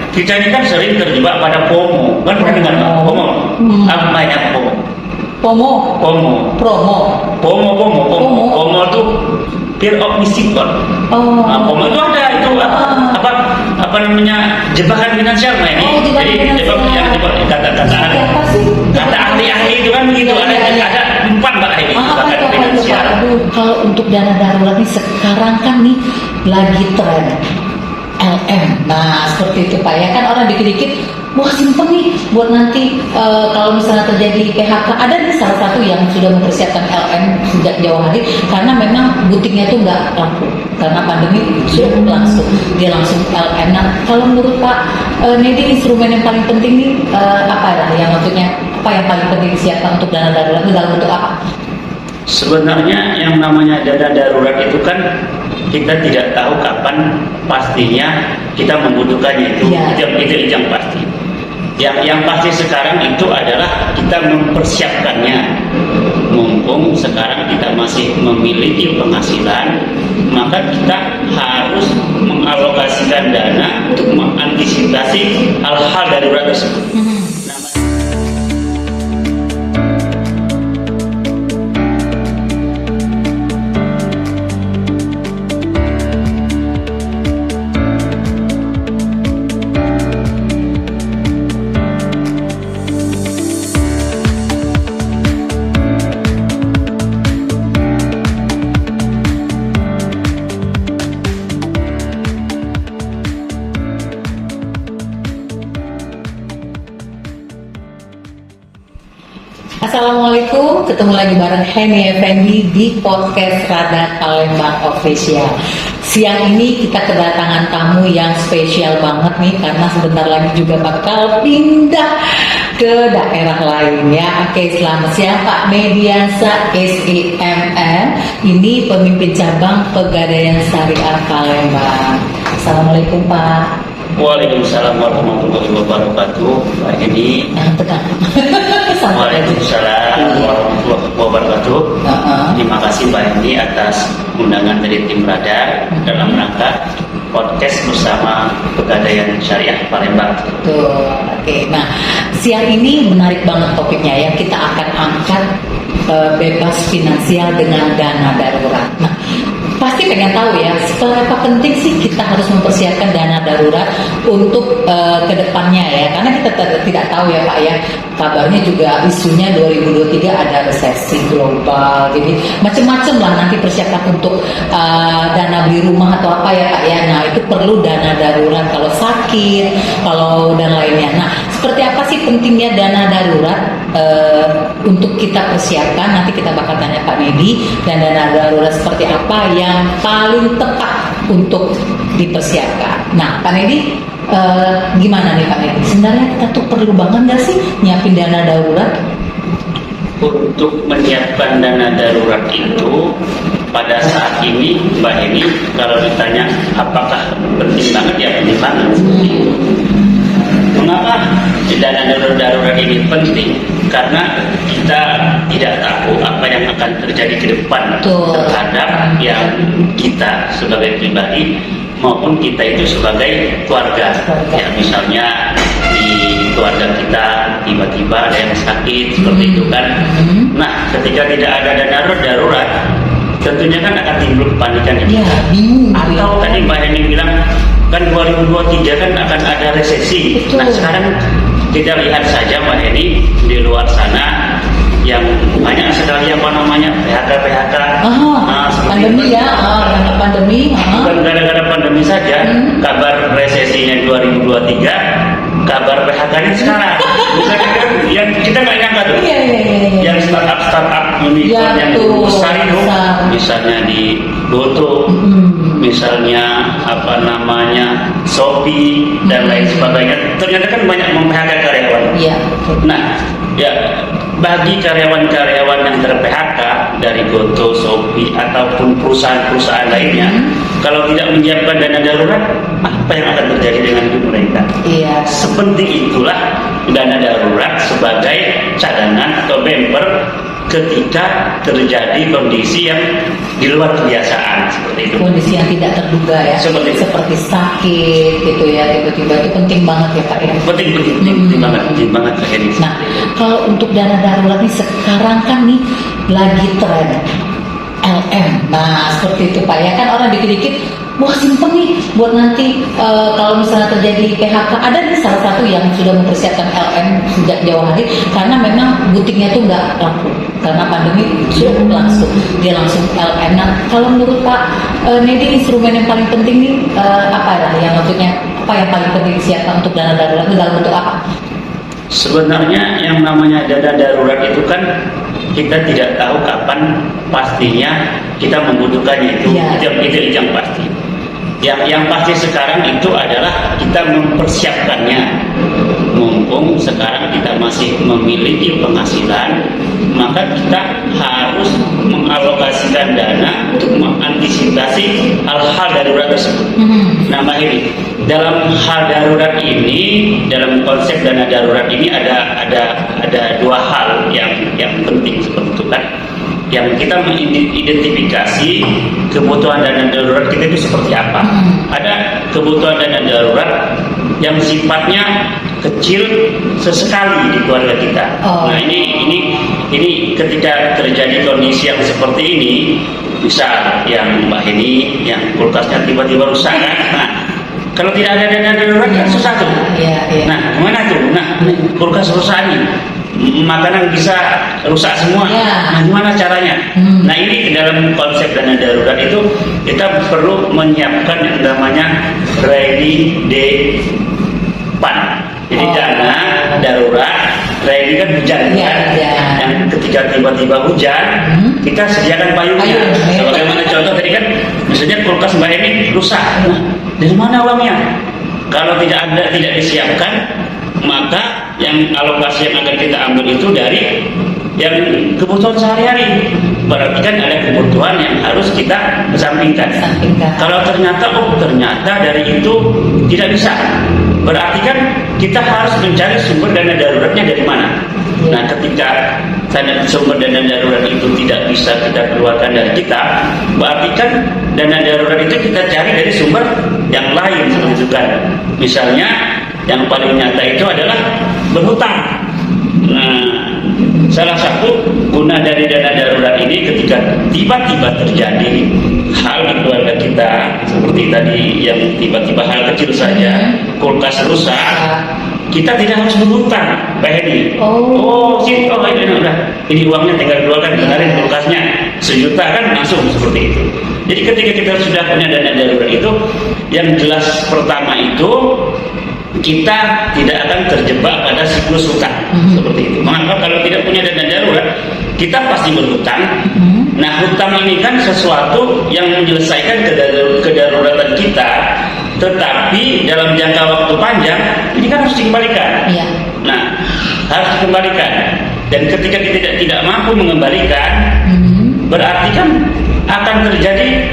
kita ini kan sering terjebak pada FOMO, kan pernah dengar nggak? FOMO, apa ya FOMO? FOMO, FOMO, promo. FOMO itu fear of missing out. Nah, FOMO itu ada itu apa namanya jebakan finansial, nah ini. Jadi jebak kata ahli-ahli itu kan begitu, ada empat mbak ini jebakan finansial. Kalau untuk dana darurat nih sekarang kan nih lagi tren LM. Nah seperti itu Pak ya, kan orang dikit-dikit wah simpen nih buat nanti kalau misalnya terjadi PHK. Ada nih salah satu yang sudah mempersiapkan LM sejak jauh hari karena memang butiknya itu nggak laku karena pandemi sudah langsung dia langsung LM. Nah kalau menurut Pak Nedi instrumen yang paling penting nih apa ya, yang maksudnya apa yang paling penting disiapkan untuk dana darurat itu dalam bentuk apa? Sebenarnya yang namanya dana darurat itu kan kita tidak tahu kapan pastinya kita membutuhkannya, itu yang pasti. Yang pasti sekarang itu adalah kita mempersiapkannya. Mumpung sekarang kita masih memiliki penghasilan, maka kita harus mengalokasikan dana untuk mengantisipasi hal-hal darurat tersebut. Assalamualaikum, ketemu lagi bareng Henny Effendi di podcast Radar Palembang Official. Siang ini kita kedatangan tamu yang spesial banget nih karena sebentar lagi juga bakal pindah ke daerah lain ya. Oke, selamat siang Pak Mediansa SEMN. Ini pemimpin cabang Pegadaian Syariah Palembang. Assalamualaikum Pak. Waalaikumsalam warahmatullahi wabarakatuh. Pak Edi. Waalaikumsalam warahmatullahi wabarakatuh. Terima kasih Pak Edi atas undangan dari tim Radar dalam rangka podcast bersama Pegadaian Syariah Palembang. Betul. Oke. Nah, siang ini menarik banget topiknya ya. Kita akan angkat bebas finansial dengan dana darurat. Nah, pasti pengen tahu ya, seberapa penting sih kita harus mempersiapkan dana darurat untuk kedepannya ya, karena kita tidak tahu ya Pak ya, kabarnya juga isunya 2023 ada resesi global, jadi macam-macam lah nanti persiapan untuk dana beli rumah atau apa ya Pak ya. Nah itu perlu dana darurat kalau sakit, kalau dan lainnya. Nah seperti apa sih pentingnya dana darurat untuk kita persiapkan? Nanti kita bakal tanya Pak Nedi, dan dana darurat seperti apa yang paling tepat untuk dipersiapkan. Nah Pak Nedi, gimana nih Pak Nedi? Sebenarnya kita tuh perlu banget nggak sih nyiapin dana darurat? Untuk menyiapkan dana darurat itu pada saat ini Mbak Eni, kalau ditanya apakah penting banget, ya penting banget. Mengapa dana darurat ini penting? Karena kita tidak tahu apa yang akan terjadi ke depan terhadap yang kita sebagai pribadi maupun kita itu sebagai keluarga. Ya misalnya di keluarga kita tiba-tiba ada yang sakit seperti itu kan. Nah ketika tidak ada dana darurat, tentunya kan akan timbul kepanikan itu. Ya, bingung. Atau tadi Mbak Heni bilang kan 2023 kan akan ada resesi. Betul. Nah sekarang kita lihat saja Mbak Heni di luar sana yang banyak sekali PHK. Pandemi ya, pandemi. Bukan gara-gara pandemi saja, kabar resesinya 2023, kabar PHK-nya sekarang. Misalnya kan yang kita nggak nyangka tuh. Iya. Yang startup unicorn yang besar itu, misalnya di Goto, misalnya Shopee dan lain sebagainya, ternyata kan banyak mem-PHK karyawan. Iya. Nah, ya bagi karyawan-karyawan yang ter-PHK dari Goto, Shopee ataupun perusahaan-perusahaan lainnya, kalau tidak menyiapkan dana darurat, apa yang akan terjadi dengan hidup mereka? Iya. Sepenting itulah dana darurat sebagai cadangan atau bumper ketika terjadi kondisi yang di luar kebiasaan seperti itu. Kondisi yang tidak terduga ya, Seperti itu. seperti sakit gitu ya, tiba-tiba itu penting banget ya Pak ya. Penting banget Pak Heni. Nah, kalau untuk dana darurat nih sekarang kan nih lagi tren LM. Nah, seperti itu Pak ya, kan orang dikit-dikit wah simpen nih buat nanti kalau misalnya terjadi PHK. Ada nih salah satu yang sudah mempersiapkan LM sejak jauh hari karena memang butiknya tuh nggak laku karena pandemi sudah langsung dia langsung LM. Nah, kalau menurut Pak Nedi, instrumen yang paling penting nih apa ya, yang maksudnya apa yang paling penting disiapkan untuk dana darurat itu dalam bentuk apa? Sebenarnya yang namanya dana darurat itu kan kita tidak tahu kapan pastinya kita membutuhkannya itu. Ya. Itu yang pasti. Yang pasti sekarang itu adalah kita mempersiapkannya. Mumpung sekarang kita masih memiliki penghasilan, maka kita harus mengalokasikan dana untuk mengantisipasi hal-hal darurat tersebut. Nah, Mbak Heni, dalam hal darurat ini, dalam konsep dana darurat ini ada dua hal yang penting seperti itu kan. Yang kita mengidentifikasi kebutuhan dana darurat kita itu seperti apa. Ada kebutuhan dana darurat yang sifatnya kecil sesekali di keluarga kita. Nah, ini ketika terjadi kondisi yang seperti ini, misal yang Mbak Heni yang kulkasnya tiba-tiba rusak kan. Nah, kalau tidak ada dana darurat kan susah tuh. Nah, gimana tuh? Nah, kulkas rusak nih, makanan bisa rusak semua. Nah, gimana caranya? Nah, ini dalam konsep dana darurat itu kita perlu menyiapkan yang namanya ready day fund. Jadi dana darurat, ready kan hujan kan? Yang ketika tiba-tiba hujan, kita sediakan payungnya. Sebagaimana contoh tadi kan, misalnya kulkas Mbak ini rusak. Nah, dari mana uangnya? Kalau tidak disiapkan, maka yang alokasi yang akan kita ambil itu dari yang kebutuhan sehari-hari. Berarti kan ada kebutuhan yang harus kita kesampingkan. Kalau ternyata dari itu tidak bisa, berarti kan kita harus mencari sumber dana daruratnya dari mana. Nah, ketika sumber dana darurat itu tidak bisa kita keluarkan dari kita, berarti kan dana darurat itu kita cari dari sumber yang lain seperti itu kan. Misalnya yang paling nyata itu adalah berhutang. Nah, salah satu guna dari dana darurat ini ketika tiba-tiba terjadi hal di keluarga kita seperti tadi yang tiba-tiba hal kecil saja, kulkas rusak, kita tidak harus berhutang, Mbak Heni. Ini uangnya tinggal keluarkan, benarin kulkasnya 1 juta kan langsung seperti itu. Jadi ketika kita sudah punya dana darurat itu, yang jelas pertama itu kita tidak akan terjebak pada siklus hutang seperti itu. Mengapa? Kalau tidak punya dana darurat, kita pasti berhutang. Nah, hutang ini kan sesuatu yang menyelesaikan kedaruratan kita, tetapi dalam jangka waktu panjang ini kan harus dikembalikan. Nah, harus dikembalikan. Dan ketika kita tidak mampu mengembalikan, berarti kan akan terjadi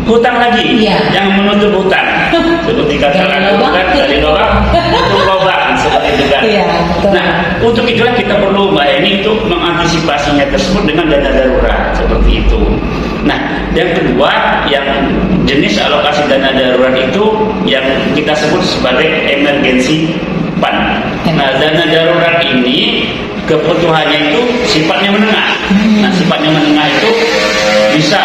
hutang lagi yang menutup hutang. Seperti kata lagu kan, dari lubang tutup lubang seperti itu kan. Nah, untuk itulah kita perlu Mbak Heni untuk mengantisipasinya tersebut dengan dana darurat seperti itu. Nah, yang kedua, yang jenis alokasi dana darurat itu yang kita sebut sebagai emergency fund. Nah, dana darurat ini kebutuhannya itu sifatnya menengah. Nah, sifatnya menengah itu bisa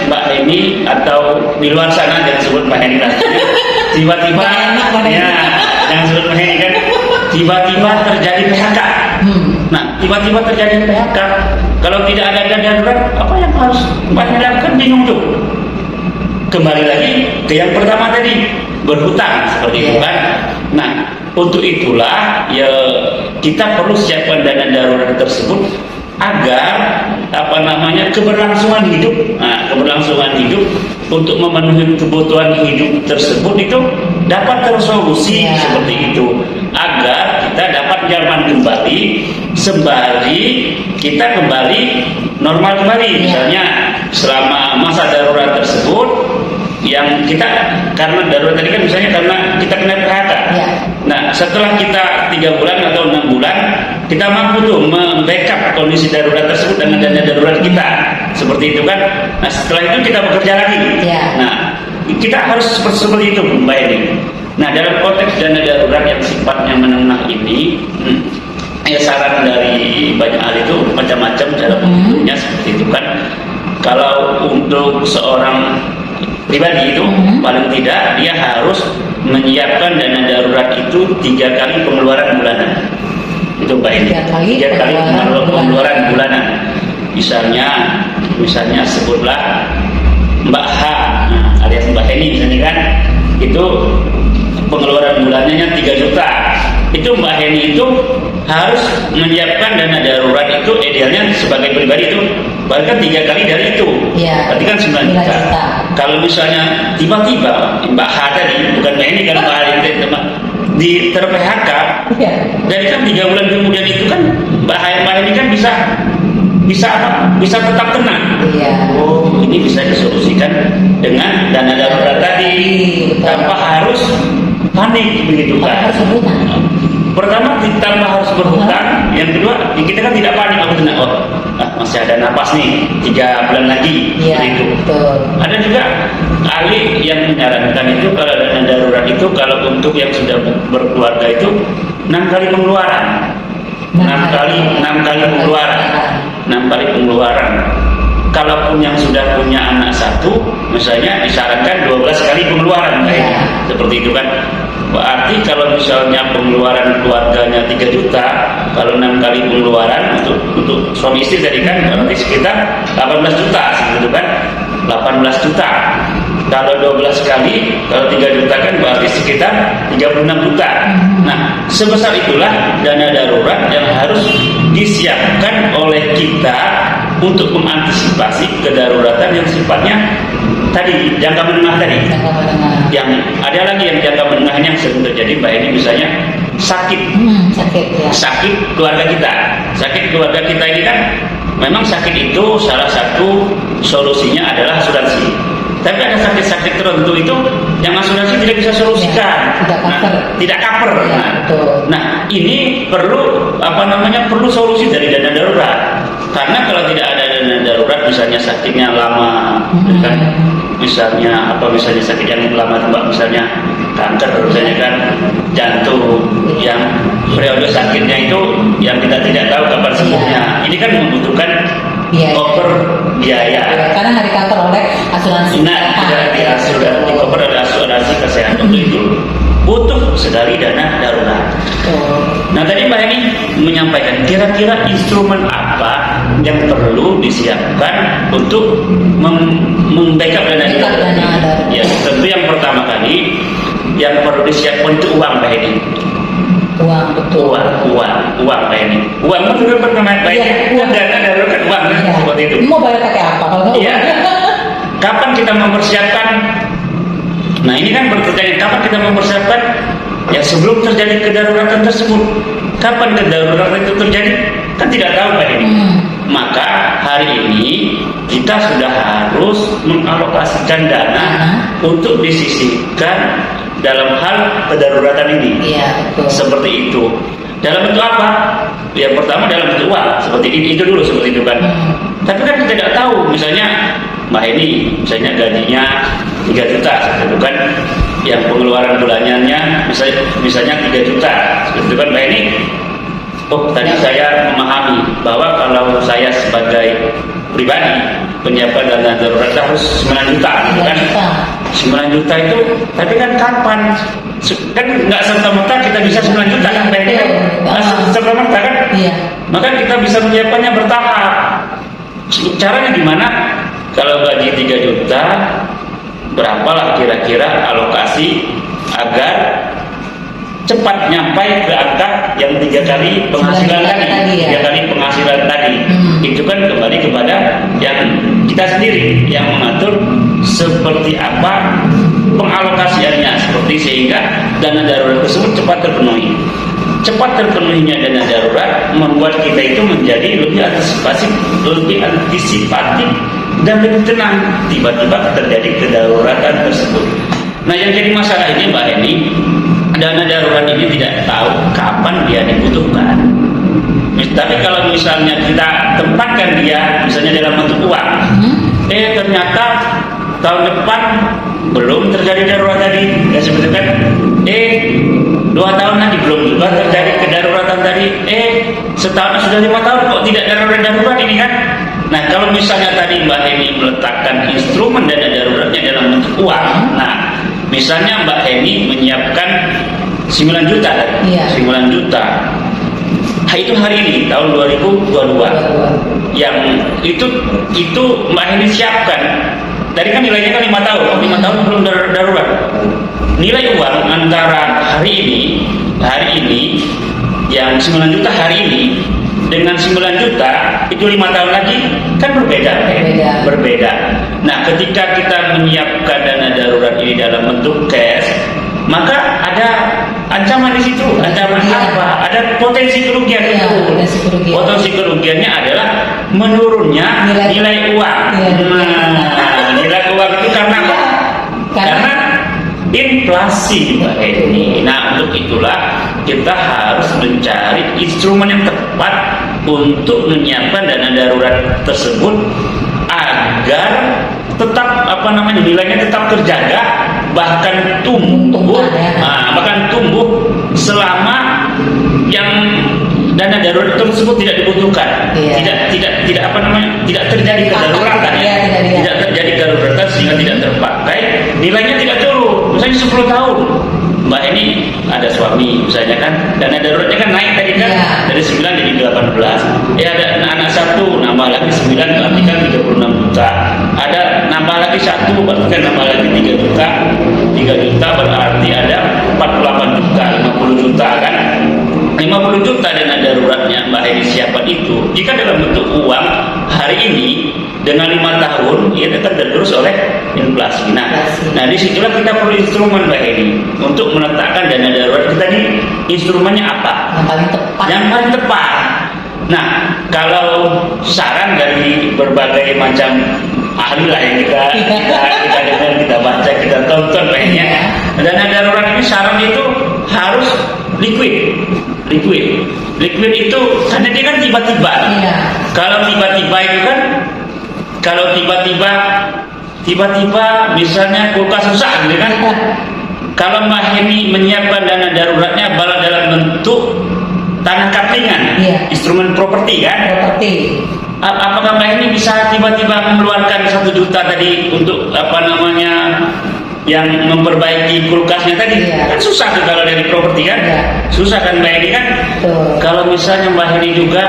Mbak Heni atau di luar sana jangan sebut Mbak Heni lah. Tiba-tiba jangan sebut Mbak Heni kan, tiba-tiba terjadi PHK. Nah, tiba-tiba terjadi PHK, kalau tidak ada dana darurat, apa yang harus Mbak Heni lakukan? Bingung tuh. Kembali lagi ke yang pertama tadi, berhutang seperti itu kan. Nah, untuk itulah ya kita perlu siapkan dana darurat tersebut agar keberlangsungan hidup. Nah, keberlangsungan hidup untuk memenuhi kebutuhan hidup tersebut itu dapat tersolusi seperti itu, agar kita dapat nyaman kembali sembari kita kembali normal kembali. Misalnya selama masa darurat tersebut yang kita, karena darurat tadi kan misalnya karena kita kena PHK. Nah, setelah kita 3 bulan atau 6 bulan kita mampu tuh membackup kondisi darurat tersebut dengan dana darurat kita, seperti itu kan. Nah setelah itu kita bekerja lagi. Ya. Nah kita harus seperti itu Mbak Eni. Nah dalam konteks dana darurat yang sifatnya menengah ini, ya saran dari banyak ahli itu macam-macam cara menghitungnya, seperti itu kan. Kalau untuk seorang pribadi itu paling tidak dia harus menyiapkan dana darurat itu 3 kali pengeluaran bulanan. Itu Mbak Eni. 3 kali pengeluaran bulanan. Misalnya sebutlah Mbak H, alias Mbak Eni misalnya kan, itu pengeluaran bulanannya 3 juta. Itu Mbak Heni itu harus menyiapkan dana darurat itu idealnya sebagai pribadi itu bahkan 3 kali dari itu. Ya, berarti kan 9 juta. Kalau misalnya tiba-tiba Mbak H tadi, bukan Mbak Heni, kalau Mbak H itu teman di ter-PHK, ya. Dari kan 3 bulan kemudian itu kan Mbak Heni kan bisa tetap tenang. Ya. Oh, ini bisa disolusikan dengan dana darurat tadi, tanpa harus panik begitu kan. Pertama kita harus berhutang, yang kedua kita kan tidak panik, aku tenang, masih ada napas nih 3 bulan lagi, itu. Ada juga ahli yang menyarankan itu kalau dana darurat itu kalau untuk yang sudah berkeluarga itu 6 kali pengeluaran, 6 kali pengeluaran. Kalaupun yang sudah punya anak 1, misalnya disarankan 12 kali pengeluaran, seperti itu kan. Berarti kalau misalnya pengeluaran keluarganya 3 juta, kalau 6 kali pengeluaran untuk suami istri tadi kan berarti sekitar 18 juta, seperti itu kan, 18 juta. Kalau 12 kali, kalau 3 juta kan berarti sekitar 36 juta. Nah, sebesar itulah dana darurat yang harus disiapkan oleh kita untuk mengantisipasi kedaruratan yang sifatnya tadi jangka menengah tadi. Yang ada lagi yang jangka menengahnya yang sering terjadi Mbak Eni, misalnya sakit. Sakit keluarga kita. Sakit keluarga kita ini kan memang sakit itu salah satu solusinya adalah asuransi. Tapi ada sakit-sakit tertentu itu yang asuransi tidak bisa solusikan, tidak cover. Nah, ini perlu perlu solusi dari dana darurat. Karena kalau tidak ada dana darurat, misalnya sakitnya lama, kan, misalnya sakit yang lama, misalnya kanker, misalnya kan jantung, yang periode sakitnya itu yang kita tidak tahu kapan sembuhnya. Ini kan membutuhkan cover biaya. Karena hari cover oleh asuransi. Nah, sudah di cover oleh asuransi kesehatan itu butuh sekali dana darurat. Nah, tadi Mbak Eni menyampaikan kira-kira instrumen apa yang perlu disiapkan untuk membackup dana darurat. Ya, tentu yang pertama kali yang perlu disiapkan itu uang, Mbak Eni. Uang, betul. Uang Mbak Eni. Uang itu pertama Mbak Eni. Dana darurat kan uang, seperti itu. Mau bayar pakai apa kalau iya. Kapan kita mempersiapkan? Nah, ini kan bertanya kapan kita mempersiapkan? Ya sebelum terjadi kedaruratan tersebut. Kapan kedaruratan itu terjadi? Kan tidak tahu Pak ini. Maka hari ini kita sudah harus mengalokasikan dana untuk disisihkan dalam hal kedaruratan ini. Iya, betul. Seperti itu. Dalam bentuk apa? Yang pertama dalam bentuk uang. Seperti itu dulu, seperti itu kan. Tapi kan kita tidak tahu, misalnya Mbak Eni, misalnya gajinya 3 juta, seperti itu kan. Yang pengeluaran bulanannya misalnya 3 juta, seperti itu kan Mbak Eni. Oh, tadi saya memahami bahwa kalau saya sebagai pribadi penyiapan dana darurat harus 9 juta, gitu kan? 9 juta itu, tapi kan kapan? Kan nggak serta-merta kita bisa 9 juta kan, Mbak Eni kan? Serta-merta kan? Iya. Maka kita bisa menyiapkannya bertahap. Caranya gimana? Kalau gaji 3 juta, berapalah kira-kira alokasi agar cepat nyampai ke angka yang 3 kali penghasilan tadi, 3 kali penghasilan tadi. Itu kan kembali kepada yang kita sendiri yang mengatur seperti apa pengalokasiannya, seperti sehingga dana darurat tersebut cepat terpenuhi. Cepat terpenuhinya dana darurat membuat kita itu menjadi lebih antisipatif dan lebih tenang tiba-tiba terjadi kedaruratan tersebut. Nah, yang jadi masalah ini Mbak Eni, dana darurat ini tidak tahu kapan dia dibutuhkan. Tapi kalau misalnya kita tempatkan dia misalnya dalam bentuk uang, ternyata tahun depan belum terjadi darurat tadi, ya seperti kan, 2 tahun lagi belum juga terjadi kedaruratan tadi, setahun sudah 5 tahun kok tidak darurat ini kan. Nah kalau misalnya tadi Mbak Heni meletakkan instrumen dana daruratnya dalam bentuk uang, nah misalnya Mbak Heni menyiapkan 9 juta tadi, 9 juta. Itu hari ini tahun 2022 yang itu Mbak Heni siapkan. Tadi kan nilainya kan 5 tahun, 5 tahun belum darurat. Nilai uang antara hari ini yang 9 juta hari ini dengan 9 juta itu 5 tahun lagi kan berbeda. Nah ketika kita menyiapkan dana darurat ini dalam bentuk cash, maka ada ancaman di situ. Ancaman apa? Ada potensi kerugian itu. Potensi kerugiannya adalah menurunnya nilai uang. Nilai uang itu karena apa? Karena inflasi, Mbak Heni. Nah untuk itulah kita harus mencari instrumen yang tepat untuk menyiapkan dana darurat tersebut agar tetap nilainya tetap terjaga, bahkan tumbuh, selama yang dana darurat tersebut tidak dibutuhkan, tidak terjadi kedaruratan, tidak terjadi kedaruratan sehingga tidak terpakai, nilainya tidak turun. Misalnya 10 tahun, Mbak ini ada suami misalnya kan, dana daruratnya kan naik tadi kan, dari 9 jadi 18. Ada anak satu, nambah lagi 9 berarti kan 36 juta. Ada nambah lagi satu berarti kan nambah lagi 3 juta. 3 juta berarti ada 48 juta, 50 juta kan. 50 juta dana daruratnya Mbak Heni siapkan itu, jika dalam bentuk uang hari ini dengan 5 tahun ia tetap tergerus oleh inflasi. Nah disitulah kita perlu instrumen Mbak Heni untuk meletakkan dana darurat kita ini. Instrumennya apa? Yang paling tepat. Nah kalau saran dari berbagai macam ahli lah yang kita dengar, kita baca, kita tonton lainnya, dana darurat ini saran itu harus liquid itu karena dia kan tiba-tiba. Kalau tiba-tiba itu kan, kalau tiba-tiba misalnya kulkas rusak gitu kan. Kalau Mbak Heni menyiapkan dana daruratnya dalam bentuk tanah kaplingan, instrumen properti kan. Apakah Mbak Heni bisa tiba-tiba mengeluarkan 1 juta tadi untuk yang memperbaiki kulkasnya tadi? Kan susah tuh kalau dari properti kan. Susah kan Mbak Heni kan. Kalau misalnya Mbak Heni juga,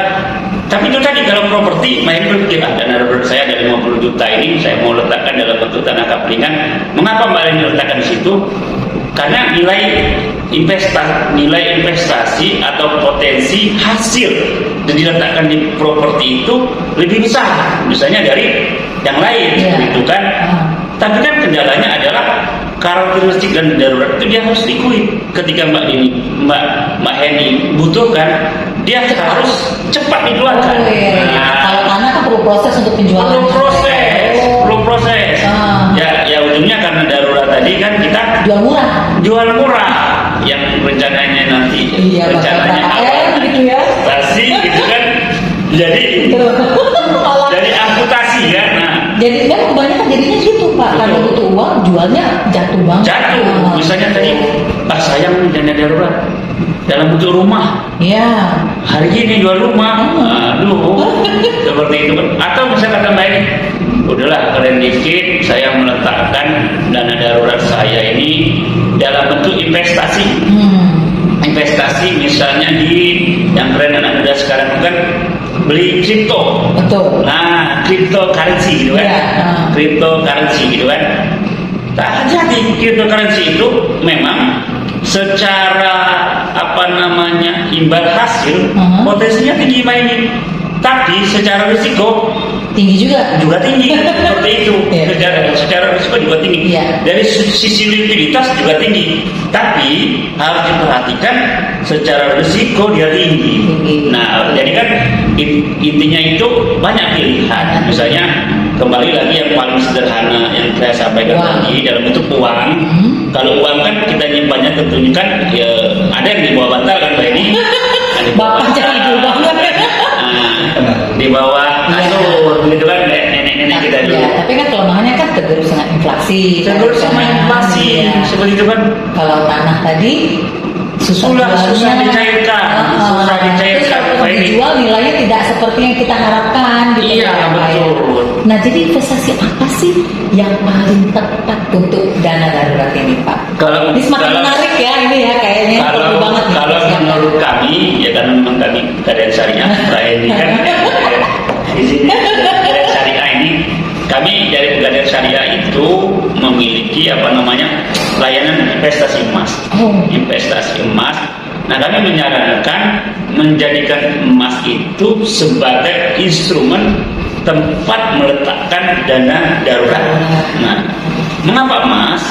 tapi itu tadi kalau properti Mbak Heni berpikir, dana darurat saya ada 50 juta ini saya mau letakkan dalam bentuk tanah kaplingan. Mengapa Mbak Heni letakkan di situ? Karena nilai investasi atau potensi hasil yang diletakkan di properti itu lebih besar misalnya dari yang lain, gitu kan. Tapi kan kendalanya adalah karakteristik dan darurat itu dia harus liquid. Ketika Mbak Heni butuhkan, dia harus cepat dikeluarkan. Kalau tanah kan perlu proses untuk penjualan. Perlu proses. Ya ujungnya karena darurat tadi kan kita jual murah. Yang rencananya nanti rencananya amputasi gitu kan. Jadi amputasi kan. Jadi kan kebanyakan jadinya gitu Pak, karena butuh uang jualnya jatuh banget. Misalnya tadi sayang dana darurat dalam bentuk rumah. Hari ini jual rumah. Seperti itu kan. Atau misalnya kata Mbak Heni, udahlah keren dikit, saya meletakkan dana darurat saya ini dalam bentuk investasi. Investasi misalnya di yang keren anak muda sekarang kan beli kripto. Nah, cryptocurrency gitu kan. Cryptocurrency gitu kan. Jadi cryptocurrency itu memang secara imbal hasil potensinya tinggi ini. Tapi secara risiko tinggi juga tinggi seperti itu. Secara risiko juga tinggi. Dari sisi likuiditas juga tinggi. Tapi harus diperhatikan secara risiko dia tinggi. Nah, jadi kan intinya itu banyak pilihan. Misalnya kembali lagi yang paling sederhana yang saya sampaikan tadi dalam bentuk uang. Kalau uang kan kita nyimpannya tentunya kan ada yang dibawa bantal kan Mbak ini. Bapak jangan banget. di bawah kasur, gitu kan nenek-nenek kita dulu. Iya, tapi kan kelemahannya kan tergerus dengan inflasi. Tergerus sama inflasi, Iya. seperti itu kan. Kalau tanah tadi susah dicairkan, susah Terus dicairkan. kalau dijual nilainya tidak seperti yang kita harapkan gitu. Iya, ya, Pak, ya. betul. Nah, jadi investasi apa sih yang paling tepat untuk dana darurat ini, Pak? Kalau Ini semakin menarik ya ini ya kayaknya perlu banget nih, kalau persiapan. menurut kami ya kan memang kami Pegadaian Syariah ini kan di sini Pegadaian Syariah ini kami dari Pegadaian Syariah itu memiliki layanan investasi emas. Investasi emas. Nah, kami menyarankan menjadikan emas itu sebagai instrumen tempat meletakkan dana darurat. Nah, mengapa emas?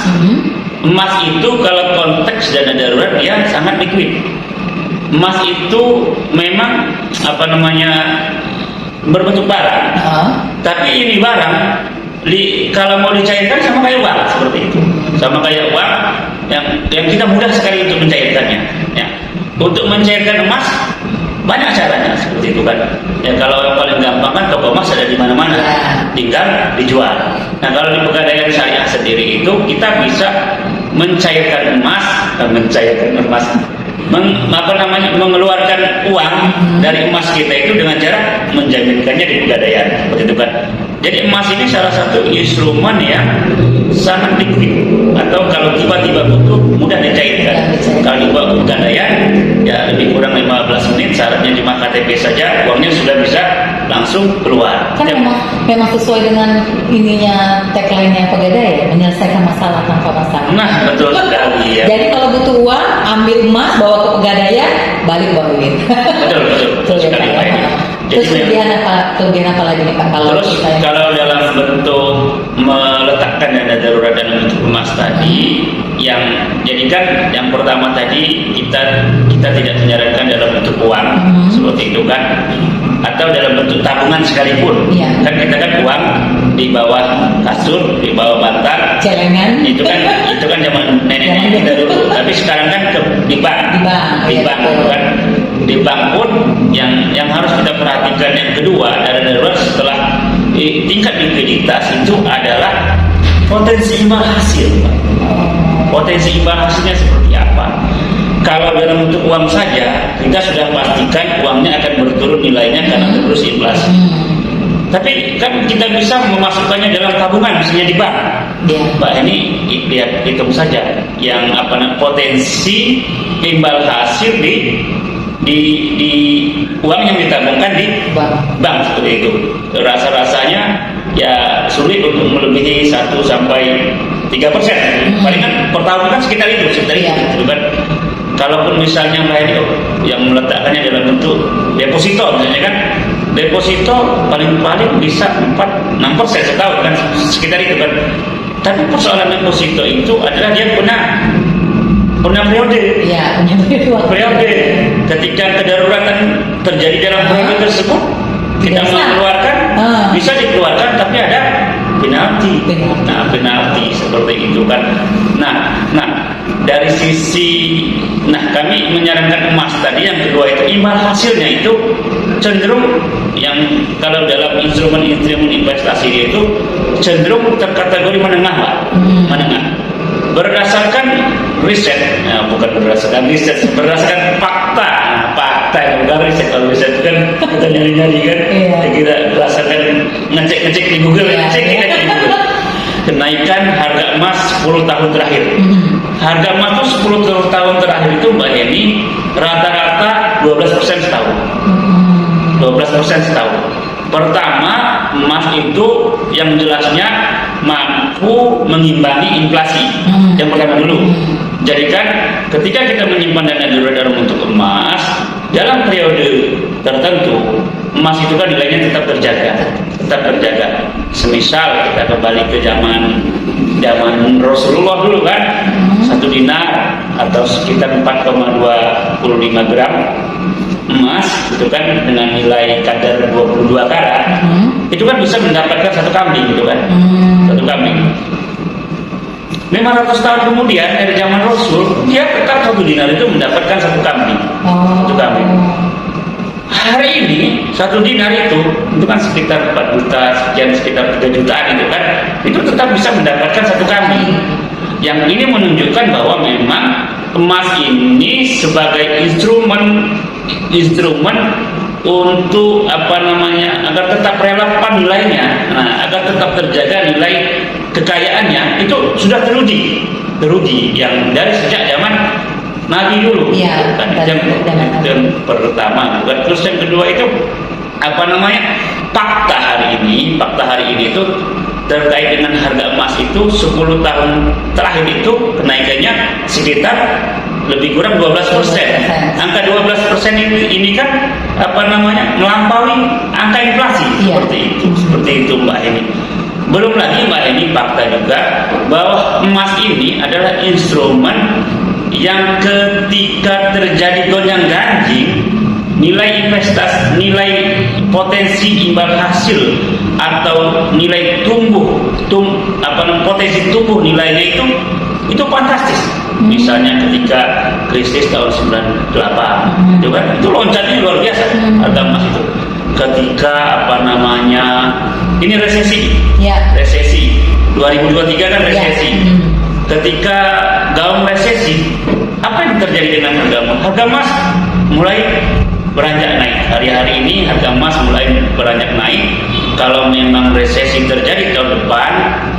Emas itu kalau konteks dana darurat dia sangat liquid. Emas itu memang berbentuk barang. Tapi ini barang kalau mau dicairkan sama kayak uang seperti itu. Sama kayak uang yang kita mudah sekali untuk mencairkannya. Ya. Untuk mencairkan emas banyak caranya seperti itu kan. Ya kalau yang paling gampang kan toko emas ada di mana-mana, tinggal dijual. Nah kalau di Pegadaian Syariah sendiri itu kita bisa mencairkan emas, mengeluarkan uang dari emas kita itu dengan cara menjaminkannya di Pegadaian, seperti itu kan. Jadi emas ini salah satu instrumen yang sangat liquid, atau kalau tiba-tiba butuh mudah dicairkan. Kalau dibawa ke Pegadaian ya lebih kurang 15 menit, syaratnya cuma KTP saja, uangnya sudah bisa langsung keluar. Kan memang sesuai dengan ininya tagline-nya Pegadaian, menyelesaikan masalah tanpa masalah. Nah, betul sekali ya. Jadi kalau butuh uang, ambil emas, bawa ke Pegadaian, balik bawa duit. Betul ya, sekali Pak. Pak ini. Terus Jadi kelebihan apa lagi nih Pak? Kalau dalam bentuk meletakkan dana darurat dalam bentuk emas tadi, yang jadikan yang pertama tadi kita tidak menyarankan dalam bentuk uang seperti itu kan, atau dalam bentuk tabungan sekalipun. Kan kita kan uang di bawah kasur, di bawah bantal, celengan. Itu kan zaman nenek kita dulu. Tapi sekarang kan di bank kan. Di bank pun yang harus kita perhatikan yang kedua dana darurat setelah tingkat likuiditas itu adalah potensi imbal hasil, Pak. Potensi imbal hasilnya seperti apa? Kalau dalam bentuk uang saja kita sudah pastikan uangnya akan berturun nilainya karena terus inflasi. Tapi kan kita bisa memasukkannya dalam tabungan, misalnya di bank. Mbak, ini lihat hitung saja yang potensi imbal hasil di uang yang ditabungkan di bank seperti itu. Rasa-rasanya ya sulit untuk melebihi 1-3%. Palingan per tahun kan sekitar itu kan. Kalaupun misalnya yang meletakkannya dalam bentuk deposito misalnya kan, deposito paling bisa 4-6% setahun kan, sekitar itu kan. Tapi persoalan deposito itu adalah dia punya periode. Ketika kedaruratan terjadi dalam periode tersebut, kita mengeluarkan bisa dikeluarkan, tapi ada penalti. Nah, penalti seperti itu kan. Nah, dari sisi kami menyarankan emas tadi yang kedua itu imbal hasilnya itu cenderung yang kalau dalam instrumen-instrumen investasi itu cenderung terkategori menengah, Pak. Menengah. Berdasarkan riset, berdasarkan fakta, bukan riset. Kalau riset itu kan kita nyari-nyari kan, kita berdasarkan ngecek di Google, kenaikan harga emas 10 tahun terakhir. Harga emas itu 10 tahun terakhir itu Mbak Yeni rata-rata 12% setahun. 12% setahun. Pertama, emas itu yang jelasnya mampu mengimbangi inflasi. Yang pertama dulu. Jadi kan ketika kita menyimpan dana darurat dalam bentuk emas, dalam periode tertentu emas itu kan nilainya tetap terjaga. Semisal kita kembali ke zaman Rasulullah dulu kan, 1 dinar atau sekitar 4,25 gram emas itu kan dengan nilai kadar 22 karat, itu kan bisa mendapatkan 1 kambing gitu kan. 1 kambing. 500 tahun kemudian dari zaman Rasul, dia tetap 1 dinar itu mendapatkan 1 kambing. 1 kambing. Hari ini 1 dinar itu kan sekitar 4 juta sekian, sekitar 3 jutaan itu kan, itu tetap bisa mendapatkan 1 kambing. Yang ini menunjukkan bahwa memang emas ini sebagai instrumen untuk agar tetap relevan nilainya, agar tetap terjaga nilai kekayaannya, itu sudah teruji yang dari sejak zaman Nabi dulu, ya, kan yang pertama, bukan. Terus yang kedua itu fakta hari ini itu terkait dengan harga emas itu 10 tahun terakhir itu kenaikannya sekitar lebih kurang 12%. Angka 12% ini kan melampaui angka inflasi, seperti itu Mbak Eni. Belum lagi Mbak Eni, fakta juga bahwa emas ini adalah instrumen yang ketika terjadi gonjang-ganjing nilai investasi, nilai potensi imbal hasil atau nilai potensi tumbuh nilainya itu fantastis. Misalnya ketika krisis tahun 98 itu loncatnya luar biasa harga emas itu. Ketika ini resesi 2023 kan resesi. Ketika gaung resesi, apa yang terjadi dengan harga emas? Harga emas mulai beranjak naik. Hari-hari ini harga emas mulai beranjak naik. Kalau memang resesi terjadi tahun depan,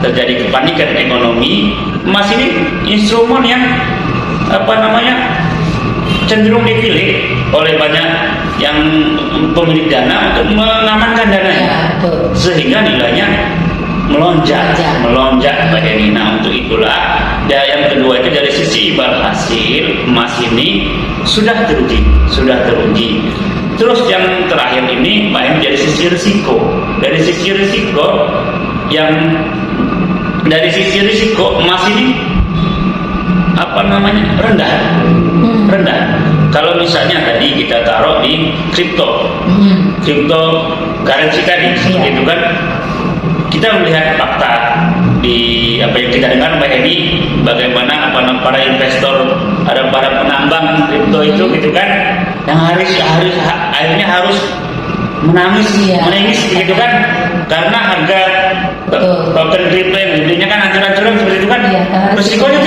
terjadi kepanikan ekonomi, emas ini instrumen yang cenderung dipilih oleh banyak yang pemilik dana untuk mengamankan dananya, sehingga nilainya melonjak Mbak Eni. Nah, untuk itulah yang kedua itu dari sisi imbal hasil emas ini sudah teruji. Terus yang terakhir ini Mbak Eni dari sisi risiko emas ini rendah. Kalau misalnya tadi kita taruh di cryptocurrency tadi, seperti itu kan, kita melihat fakta di apa yang kita dengar Mbak Eni, bagaimana para investor, ada para penambang kripto itu gitu kan, yang akhirnya harus menangis gitu kan, karena harga token kripto yang dibelinya kan ancur-ancuran seperti itu kan, risikonya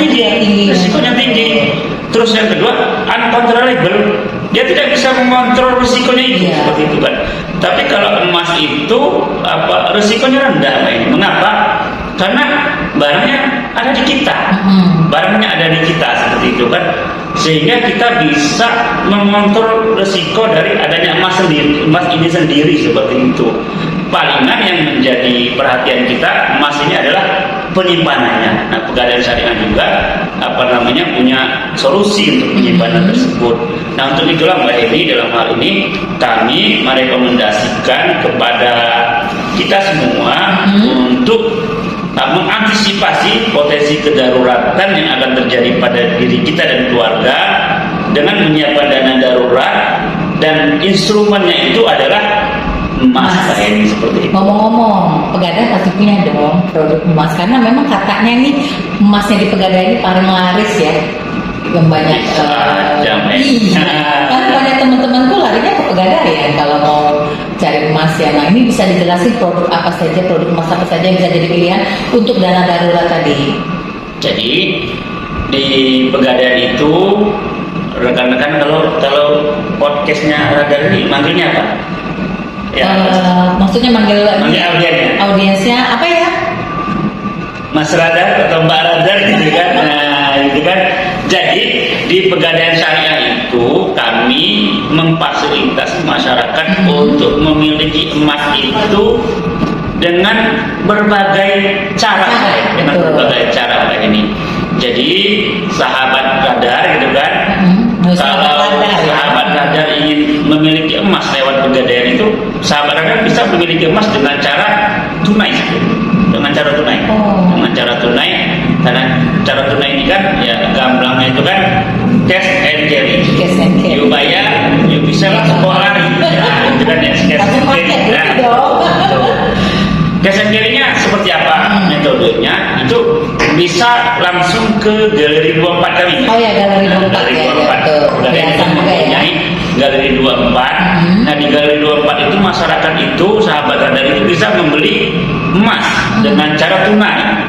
tinggi. Terus yang kedua, uncontrollable, dia tidak bisa mengontrol risikonya itu, seperti itu kan. Tapi kalau emas itu risikonya rendah, Mbak Eni. Mengapa? Karena barangnya ada di kita, seperti itu kan, sehingga kita bisa mengontrol risiko dari adanya emas ini sendiri, seperti itu. Palingan yang menjadi perhatian kita emas ini adalah penyimpanannya. Nah, Pegadaian Syariah juga punya solusi untuk penyimpanan tersebut. Nah, untuk itulah Mbak Eni, dalam hal ini kami merekomendasikan kepada kita semua untuk mengantisipasi potensi kedaruratan yang akan terjadi pada diri kita dan keluarga dengan menyiapkan dana darurat, dan instrumennya itu adalah emas. Ini seperti itu. Ngomong-ngomong, Pegadaian pasti punya dong produk emas, karena memang katanya ini emasnya di Pegadaian ini paling laris ya, yang banyak. Kan banyak teman-temanku larinya ke Pegadaian kalau mau cari emas ya. Nah, ini bisa dijelasin produk emas apa saja yang bisa jadi pilihan untuk dana darurat tadi. Jadi di Pegadaian itu rekan-rekan, kalau podcastnya Radar ini manggilnya apa? Ya, maksudnya manggil audiensnya apa ya? Mas Radar atau Mbak Radar gitu kan. Nah, gitu kan. Jadi di Pegadaian Syariah itu kami memfasilitasi masyarakat untuk memiliki emas itu dengan berbagai cara, Mbak ini. Jadi sahabat Radar gitu kan. Kalau sahabat Radar ingin memiliki emas lewat Pegadaian itu, sahabat Radar bisa memiliki emas dengan cara tunai. Dengan cara tunai, karena cara tunai ini kan ya gamblangnya itu kan cash and carry. You bayar, you bisa langsung bawa lari. Nah, itu kan ya cash and carry. Cash and carry-nya seperti apa metodenya? Itu bisa langsung ke Galeri 24 kami. Oh ya, Galeri 24. Galeri 24. Galeri itu mempunyai Galeri 24. Nah, di bisa membeli emas dengan cara tunai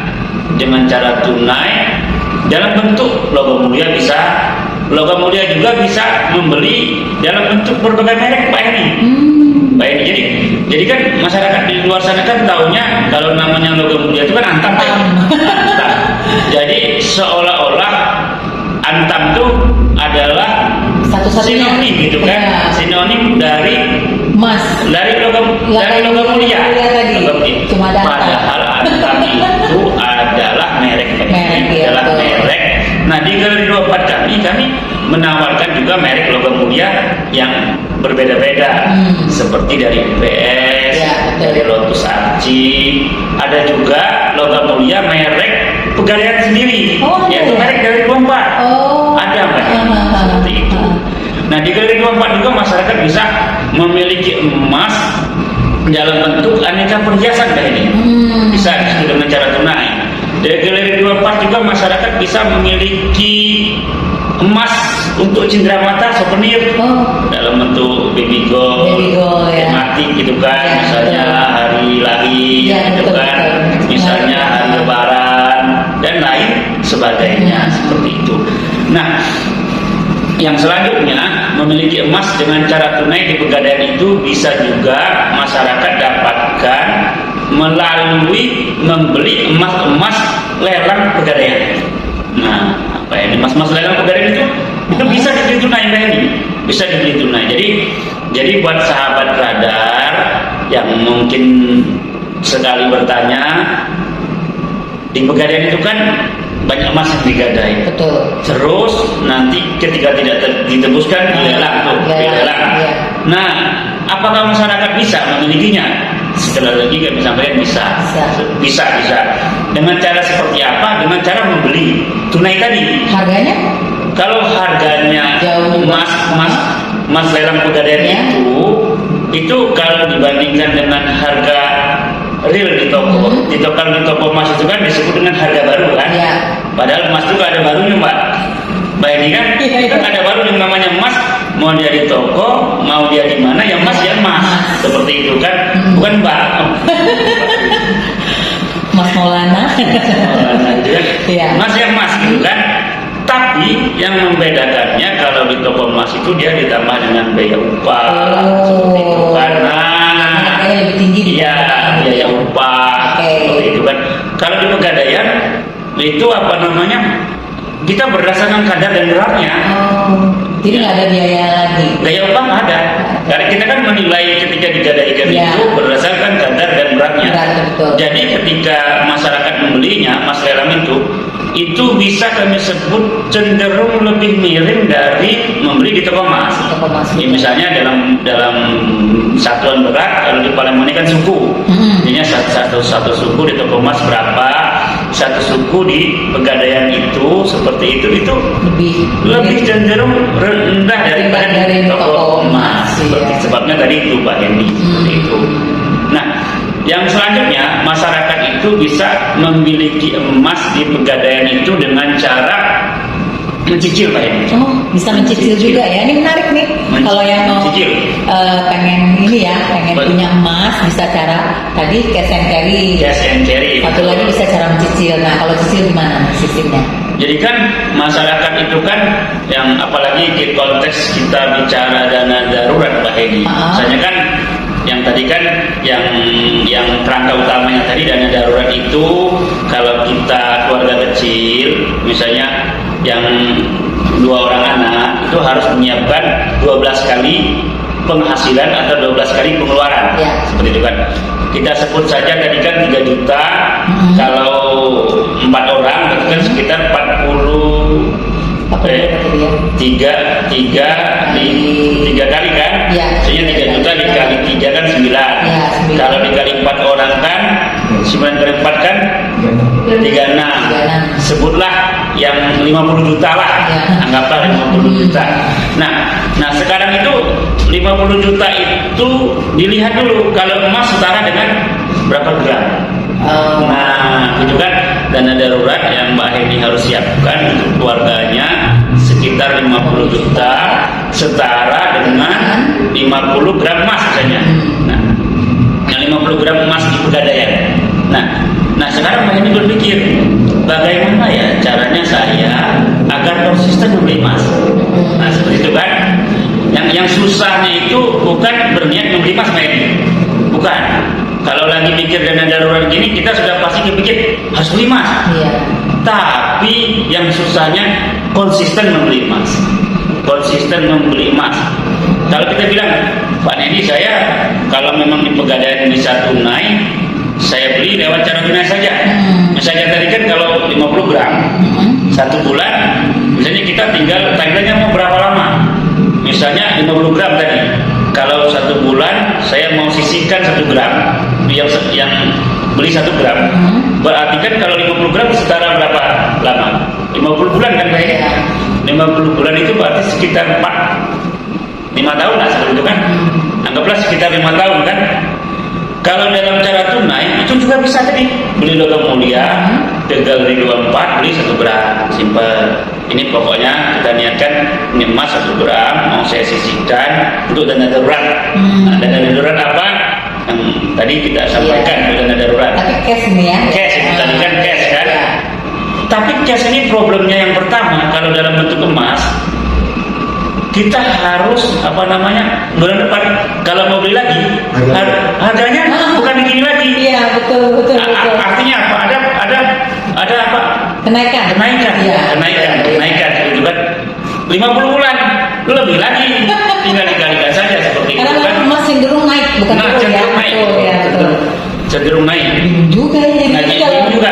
dalam bentuk logam mulia bisa. Logam mulia juga bisa membeli dalam bentuk berbagai merek, Pak Heni. Pak Heni, jadi kan masyarakat di luar sana kan taunya kalau namanya logam mulia itu kan antam. Jadi seolah-olah antam itu adalah sinonim gitu kan, sinonim dari emas, dari logam mulia tadi. Cuma padahal antam itu adalah merek. Adalah merek. Nah, di Galeri 24 kami menawarkan juga merek logam mulia yang berbeda-beda, seperti dari UPS, dari Lotus Archie, ada juga logam mulia merek Pegadaian sendiri, yaitu merek Galeri 24. Ada Mbak, seperti itu. Nah, di Galeri 24 juga masyarakat bisa memiliki emas dalam bentuk aneka perhiasan kayak ini. Bisa dengan cara tunai. Di Galeri 24 juga masyarakat bisa memiliki emas untuk cindera mata souvenir dalam bentuk baby gold tematik gitu kan, misalnya hari lahir gitu kan, misalnya hari lebaran dan lain sebagainya seperti itu. Nah, yang selanjutnya, memiliki emas dengan cara tunai di Pegadaian itu bisa juga masyarakat dapatkan melalui membeli emas-emas lelang Pegadaian. Nah, apa ini emas-emas lelang Pegadaian itu bisa dibeli tunai, ini bisa dibeli tunai. Jadi buat sahabat radar yang mungkin sekali bertanya, di Pegadaian itu kan banyak emas yang digadai. Betul. Terus nanti ketika tidak ditebuskan dilelang tuh, dilelang. Iya. Nah, apakah masyarakat bisa memilikinya? Sekali lagi kami sampaikan bisa. Dengan cara seperti apa? Dengan cara membeli tunai tadi. Harganya? Kalau harganya emas lelang Pegadaian itu kalau dibandingkan dengan harga real di toko, di toko emas itu kan disebut dengan harga baru kan? Ya. Padahal emas itu ada barunya Mbak. Mbak ini kan, kan ada baru yang namanya emas. Mau dia di toko, mau dia di mana, ya emas ya emas. Seperti itu kan, bukan Mbak. Mas Maulana. Gitu kan? Ya. Emas ya emas gitu kan. Tapi yang membedakannya kalau di toko emas itu dia ditambah dengan biaya upah, seperti itu kan. Lebih tinggi. Iya, biaya upah, seperti itu kan. Kalau di Pegadaian itu apa namanya? Kita berdasarkan kadar dan beratnya. Jadi nggak ada biaya lagi. Biaya upah nggak ada. Karena kita kan menilai ketika digadaikan itu berdasarkan kadar dan beratnya. Jadi ketika masyarakat membelinya, mas lelang itu bisa kami sebut cenderung lebih miring dari membeli di toko emas. Ya, misalnya dalam satuan berat, kalau di Palembang ini kan suku. Jadinya satu suku di toko emas berapa, satu suku di Pegadaian itu seperti itu lebih cenderung rendah daripada di toko emas. Seperti sebabnya tadi itu Pak Hendy, seperti itu. Nah, yang selanjutnya masyarakat itu bisa memiliki emas di Pegadaian itu dengan cara mencicil Pak Hendy. Bisa mencicil juga ya. Ini menarik nih. Kalau yang mau pengen punya emas, bisa cara tadi cash and carry. Satu lagi bisa cara mencicil. Nah, kalau cicil gimana sistemnya? Jadi kan masyarakat itu kan yang apalagi di konteks kita bicara dana darurat Pak Hendy. Misalnya kan yang tadi kan yang kerangka utamanya tadi dana darurat itu kalau kita keluarga kecil misalnya yang 2 orang anak itu harus menyiapkan 12 kali penghasilan atau 12 kali pengeluaran. Seperti itu kan. Kita sebut saja tadi kan 3 juta. Kalau 4 orang itu kan sekitar 3 kali kan? Maksudnya 3 juta dikali 3 kan 9. Kalau dikali 4 orang kan 9 kali 4 kan 36. Sebutlah yang 50 juta lah. Anggaplah 50 juta. Nah sekarang itu 50 juta itu dilihat dulu kalau emas setara dengan berapa gram. Nah, itu kan dana darurat yang Mbak Hendy harus siapkan untuk keluarganya sekitar 50 juta setara dengan 50 gram emas misalnya. Nah, yang 50 gram emas di Pegadaian. Nah sekarang Mbak ini berpikir bagaimana ya caranya saya agar konsisten membeli emas. Nah seperti itu kan. Yang susahnya itu bukan berniat membeli emas Mbak ini, bukan. Kalau lagi mikir dana darurat gini, kita sudah pasti kepikir harus beli emas. Iya. Tapi yang susahnya konsisten membeli emas. Konsisten membeli emas. Kalau kita bilang, Pak Nedi, saya kalau memang di Pegadaian bisa tunai, saya beli lewat cara tunai saja. Misalnya tadi kan kalau 50 gram, 1 bulan, misalnya kita tinggal timeline-nya mau berapa lama. Misalnya 50 gram tadi. Kalau 1 bulan saya mau sisihkan 1 gram, yang beli 1 gram, berarti kan kalau 50 gram setara berapa lama? 50 bulan kan kayaknya. 50 bulan itu berarti sekitar 5 tahun lah seperti itu kan. Anggaplah sekitar 5 tahun kan. Kalau dalam cara tunai itu juga bisa tadi beli logam mulia, tegal dari 24 beli 1 gram, simpel. Ini pokoknya kita niatkan ini emas 1 gram mau saya sisihkan untuk dana darurat. Nah, dana darurat apa? Yang tadi kita sampaikan dana darurat. Tapi cash ini ya. Cash itu tadi kan cash kan. Tapi cash ini problemnya yang pertama kalau dalam bentuk emas kita harus bulan depan kalau mau beli lagi harganya bukan begini lagi. Iya betul. Artinya apa? Ada apa? Kenaikan gitu kan. 50 bulan lebih lagi tinggal dikalikan saja seperti itu kan. Karena emas cenderung naik bukan turun ya. Cenderung naik. Juga ya. Juga.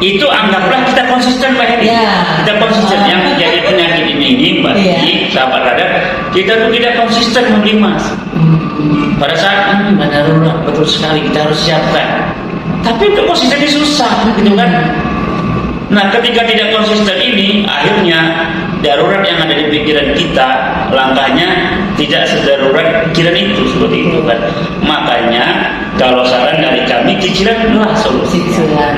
Itu anggaplah kita konsisten Mbak Hedi. Kita konsisten. Yang jadi penyakit ini Mbak Hedi, sahabat radar, kita tuh tidak konsisten membeli emas. Pada saat ini dana darurat betul sekali kita harus siapkan. Tapi untuk konsisten ini susah, gitu kan? Nah, ketika tidak konsisten ini, akhirnya darurat yang ada di pikiran kita, langkahnya tidak sedarurat pikiran itu, seperti itu kan. Makanya, kalau saran dari kami, cicilan adalah solusi. Cicilan.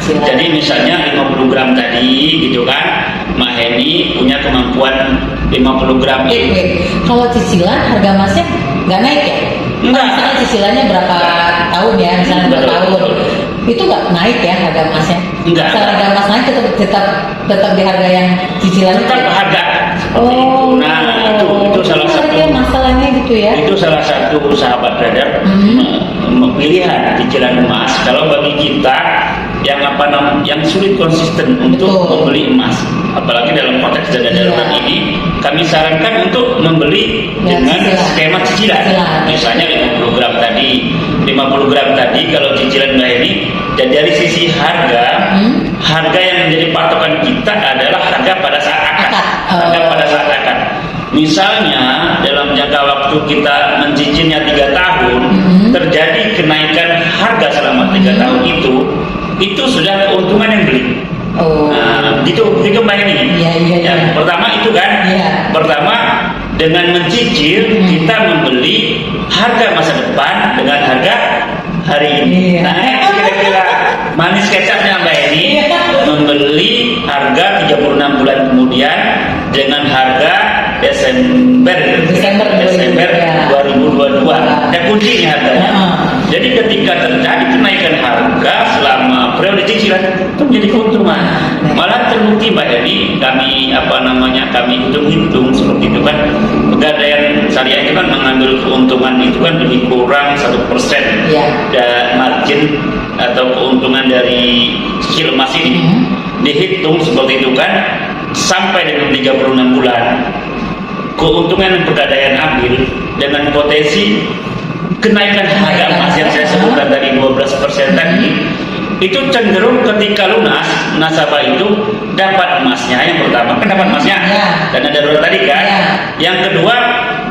Jadi misalnya 50 gram tadi, gitu kan, Mbak Heni punya kemampuan 50 gram. Kalau cicilan harga emasnya nggak naik ya? Enggak. Misalnya cicilannya berapa tahun ya, misalnya berapa tahun. Betul. Itu nggak naik ya harga emasnya? Enggak. Kalau harga emas naik tetap di harga yang cicilan. Tetap harga. Nah, itu salah satu. Masalahnya gitu ya. Itu salah satu sahabat radar pilihan cicilan emas. Kalau bagi kita yang sulit konsisten untuk membeli emas, apalagi dalam konteks dana darurat ini, kami sarankan untuk membeli dengan skema cicilan. Misalnya 50 gram tadi, 50 gram tadi kalau cicilan Mbak ini, dan dari sisi harga yang menjadi patokan kita adalah harga pada saat akad. Harga pada saat akad. Misalnya dalam jangka waktu kita mencicilnya 3 tahun, terjadi kenaikan harga selama 3 tahun itu sudah keuntungan yang beli. Nah, gitu Mbak ini. Yang pertama itu kan, pertama dengan mencicil kita membeli harga masa depan dengan harga hari ini. Nah, kira-kira manis kecapnya Mbak ini membeli harga 36 bulan kemudian dengan harga Desember 2022. Dan kuncinya harganya. Jadi ketika terjadi kenaikan harga selama periode cicilan itu menjadi keuntungan. Malah terbukti Mbak Heni, kami hitung seperti itu kan. Pegadaian syariah itu kan mengambil keuntungan itu kan lebih kurang 1% dan margin atau keuntungan dari cicil emas ini dihitung seperti itu kan sampai dengan 36 bulan. Keuntungan yang Pegadaian ambil dengan potensi kenaikan harga emas yang saya sebutkan dari 12% tadi, itu cenderung ketika lunas nasabah itu dapat emasnya. Yang pertama kan dapat emasnya dana darurat tadi kan. Yang kedua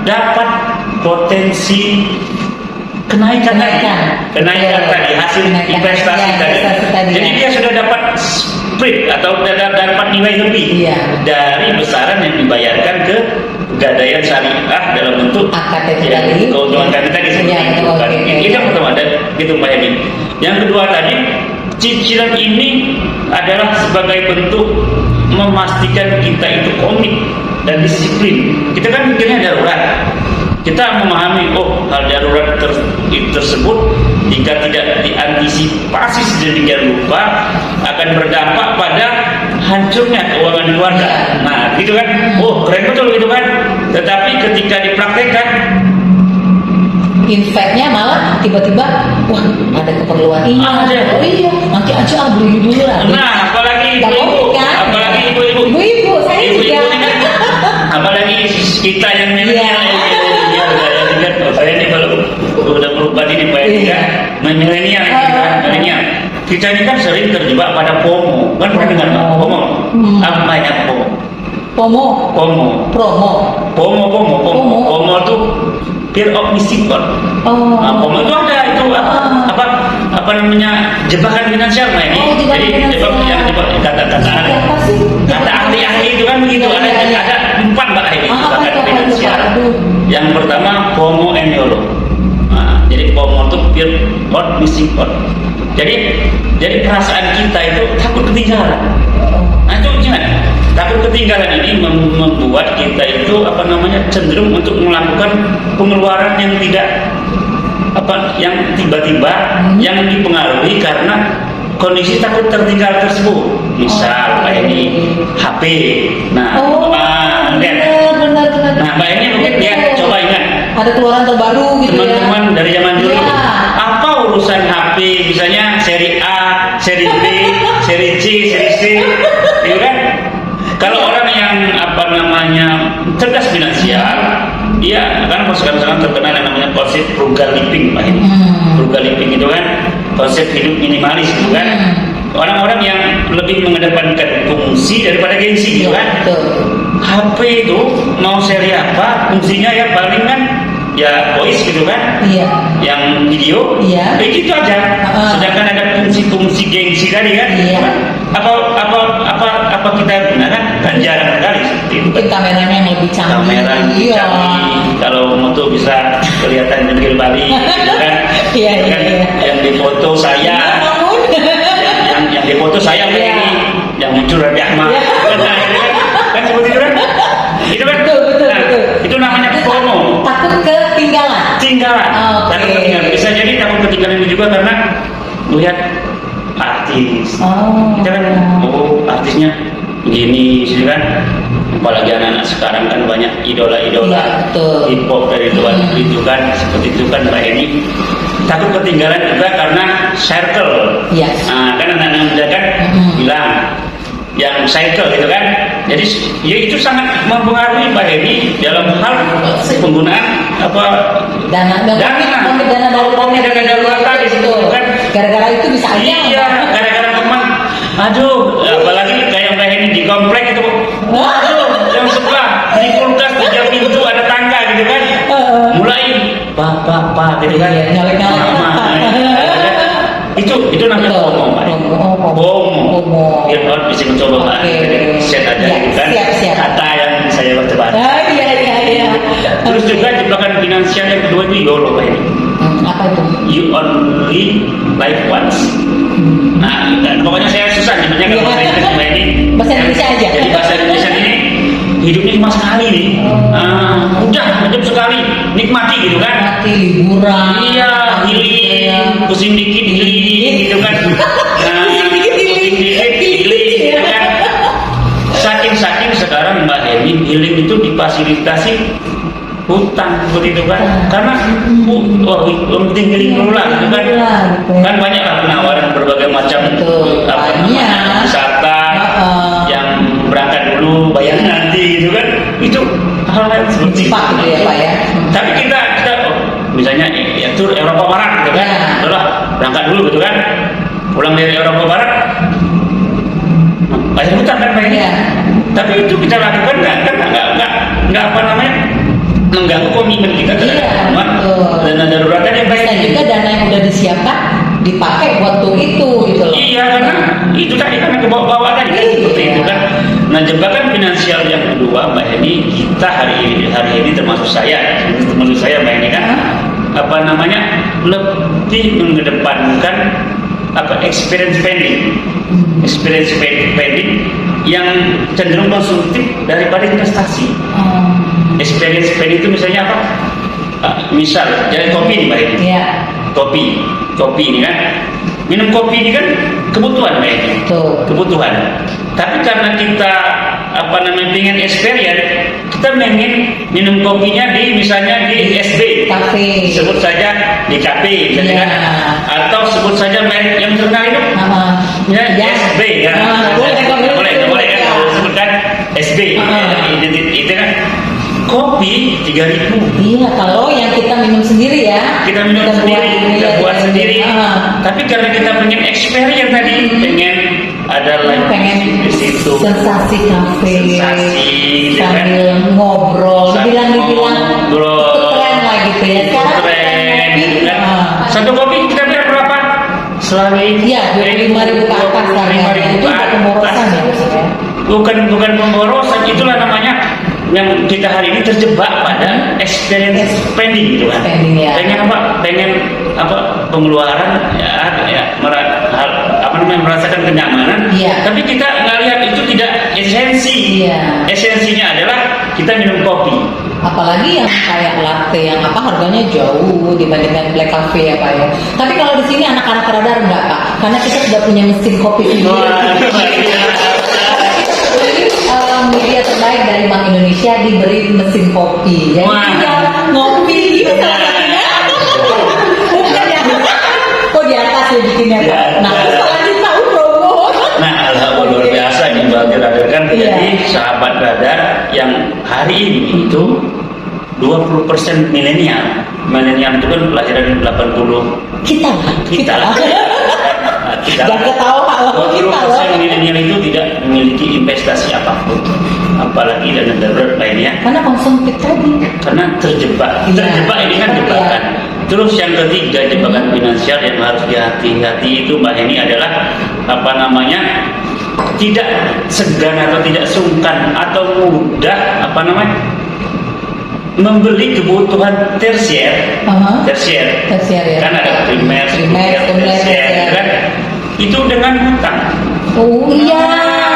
dapat potensi kenaikan tadi hasil investasi tadi. Jadi dia sudah dapat spread atau dapat nilai lebih dari besaran yang dibayarkan ke Pegadaian Syariah dalam bentuk keuntungan kami tadi seperti itu kan. Itu yang pertama dan gitu Mbak Heni. Yang kedua tadi, cicilan ini adalah sebagai bentuk memastikan kita itu komit dan disiplin. Kita kan mikirnya darurat. kita memahami hal darurat tersebut jika tidak diantisipasi sedemikian rupa akan berdampak pada hancurnya keuangan keluarga. Nah, gitu kan? Keren betul gitu kan? Tetapi ketika dipraktekkan, infaknya malah tiba-tiba wah ada keperluan ini. Iya, nanti aja beli dulu lah. Nah, apalagi ibu-ibu, saya juga. Apalagi kita yang milenial. Saya ini kalau udah berubah ini Pak ya, milenial. Kita ini kan sering terjebak pada FOMO. Kan pernah dengar Pak? FOMO. Apa ya FOMO? FOMO itu fear of missing out. FOMO itu ada itu apa namanya jebakan finansial ini. Jadi kata ahli-ahli itu kan begitu. Ada 4 Mbak ini jebakan finansial. Yang pertama FOMO and YOLO. Jadi FOMO itu fear of missing out. Jadi perasaan kita itu takut ketinggalan. Nah itu gimana? Takut ketinggalan ini membuat kita itu cenderung untuk melakukan pengeluaran yang yang tiba-tiba yang dipengaruhi karena kondisi takut tertinggal tersebut. Misal kayak ini HP. Nah, benar. Nah, Mbak ini mungkin coba ingat. Ada keluaran terbaru gitu teman-teman dari zaman dulu. Apa urusan HP misalnya seri A, seri B, seri C, seri C, gitu kan? Kalau orang yang cerdas finansial, dia kan sekarang terkenal yang namanya konsep frugal living, Pak ini. Frugal living itu kan konsep hidup minimalis, gitu kan? Orang-orang yang lebih mengedepankan fungsi daripada gengsi, gitu kan? HP itu mau seri apa, fungsinya ya paling kan ya voice gitu kan, yang video, itu aja. Sedangkan ada fungsi-fungsi gengsi tadi kan, apa kita gunakan kan jarang sekali seperti itu. Mungkin kameranya yang lebih canggih. Kalau moto bisa kelihatan jengkil Bali, gitu kan? Yang difoto saya, yang difoto saya ini, yang muncul Rabi Ahmad, kan seperti itu kan? Itu kan? Betul. Itu namanya FOMO. Takut ketinggalan. Takut ketinggalan. Bisa jadi takut ketinggalan itu juga karena melihat artis. Kita kan, artisnya gini, sih kan. Apalagi anak-anak sekarang kan banyak idola-idola hip hop dari luar negeri itu kan, seperti itu kan Mbak Eni. Takut ketinggalan juga karena circle. Nah, kan anak-anak muda kan bilang yang cycle gitu kan. Jadi ya itu sangat mempengaruhi Mbak Eni dalam hal penggunaan dana darurat tadi gitu kan. Gara-gara itu bisa aja. Iya, gara-gara teman. Aduh, apalagi kayak Mbak Eni di komplek itu. Aduh, yang sebelah di kulkas 3 pintu ada tangga gitu kan. Mulai pak gitu kan. Itu namanya FOMO, Mbak. FOMO. Biar orang bisa mencoba set aja gitu kan. Kata yang saya baca. Iya. Terus juga jebakan finansial yang kedua itu YOLO, Mbak. Apa itu? You only live once. Nah, pokoknya saya susah nyebutnya kalau saya Mbak ini. Bahasa Indonesia aja. Jadi bahasa Indonesia ini hidupnya cuma sekali nih. Udah hidup sekali, nikmati gitu kan. Nikmati liburan. Iya, healing, pusing dikit healing gitu kan. Pusing dikit healing gitu kan. Saking sekarang Mbak Eni healing itu difasilitasi hutang seperti itu kan. Karena penting healing dulu lah gitu kan. Kan banyak lah penawaran berbagai macam wisata yang berangkat dulu bayar nanti gitu kan. Itu hal-hal seperti itu. Tapi kita misalnya tur Eropa Barat gitu kan. Udahlah berangkat dulu gitu kan. Pulang dari Eropa Barat bayar hutang kan Pak ini. Tapi itu kita lakukan nggak mengganggu komitmen kita terhadap dana darurat yang baik. Dan juga dana yang udah disiapkan dipakai buat itu gitu loh. Iya, karena itu tadi karena kebawa tadi kan seperti itu kan. Nah, jebakan finansial yang kedua Mbak Eni, kita hari ini termasuk saya Mbak Eni kan lebih mengedepankan experience spending yang cenderung konsumtif daripada investasi. Experience spending itu misalnya apa? misal jadi kopi nih Mbak Eni. Iya. Kopi ini kan, minum kopi ini kan kebutuhan Mbak Eni. Betul. Kebutuhan. Tapi karena kita pengen experience, kita ingin minum kopinya di misalnya di SB, Kafe. sebut saja di kafe, misalnya Iya. kan, atau sebut saja merek yang terkenal itu, ya, SB ya, boleh kan, kalau sebutkan SB, itu kan kopi 3.000. Iya, kalau yang kita minum sendiri ya. Kita minum sendiri, kita buat sendiri. Tapi karena kita pengen experience tadi, pengen ada pengen di situ, sensasi kafe, sensasi, gitu kan. sambil ngobrol, dibilang Ngobrol. itu keren lah gitu ya. Sekarang Keren, gitu kan. Satu kopi kita bayar berapa? Selalu Iya, 25.000 ke atas harganya. Itu udah pemborosan ya maksudnya. Bukan pemborosan, itulah namanya yang kita hari ini terjebak pada experience spending gitu kan. Spending, ya. Pengen pengeluaran merasakan kenyamanan. Iya. Tapi kita ngelihat itu tidak esensi. Iya. Esensinya adalah kita minum kopi. Apalagi yang kayak latte yang harganya jauh dibandingkan black cafe ya Pak ya. Tapi kalau di sini anak-anak radar enggak Pak, karena kita sudah punya mesin kopi sendiri. Media terbaik dari Bank Indonesia diberi mesin kopi. Jadi tinggal ngopi gitu salah satunya. Bukan ya? Oh di atas ya bikinnya Pak. Nah, kalau tahu promo. Nah, luar biasa ini Mbak Radar kan. Jadi sahabat radar yang hari ini itu 20% milenial. Milenial itu kan kelahiran 80. Kita. Jangan ketawa kalau kita loh. 20% milenial itu tidak memiliki investasi apapun, apalagi dana darurat lainnya. Karena konsumtif tadi. Karena terjebak ini kan jebakan. Terus yang ketiga jebakan finansial yang harus dihati-hati itu Mbak Eni adalah tidak segan atau tidak sungkan atau mudah membeli kebutuhan tersier, tersier ya. kan ada primer, tersier, kan? Itu dengan hutang. Oh iya.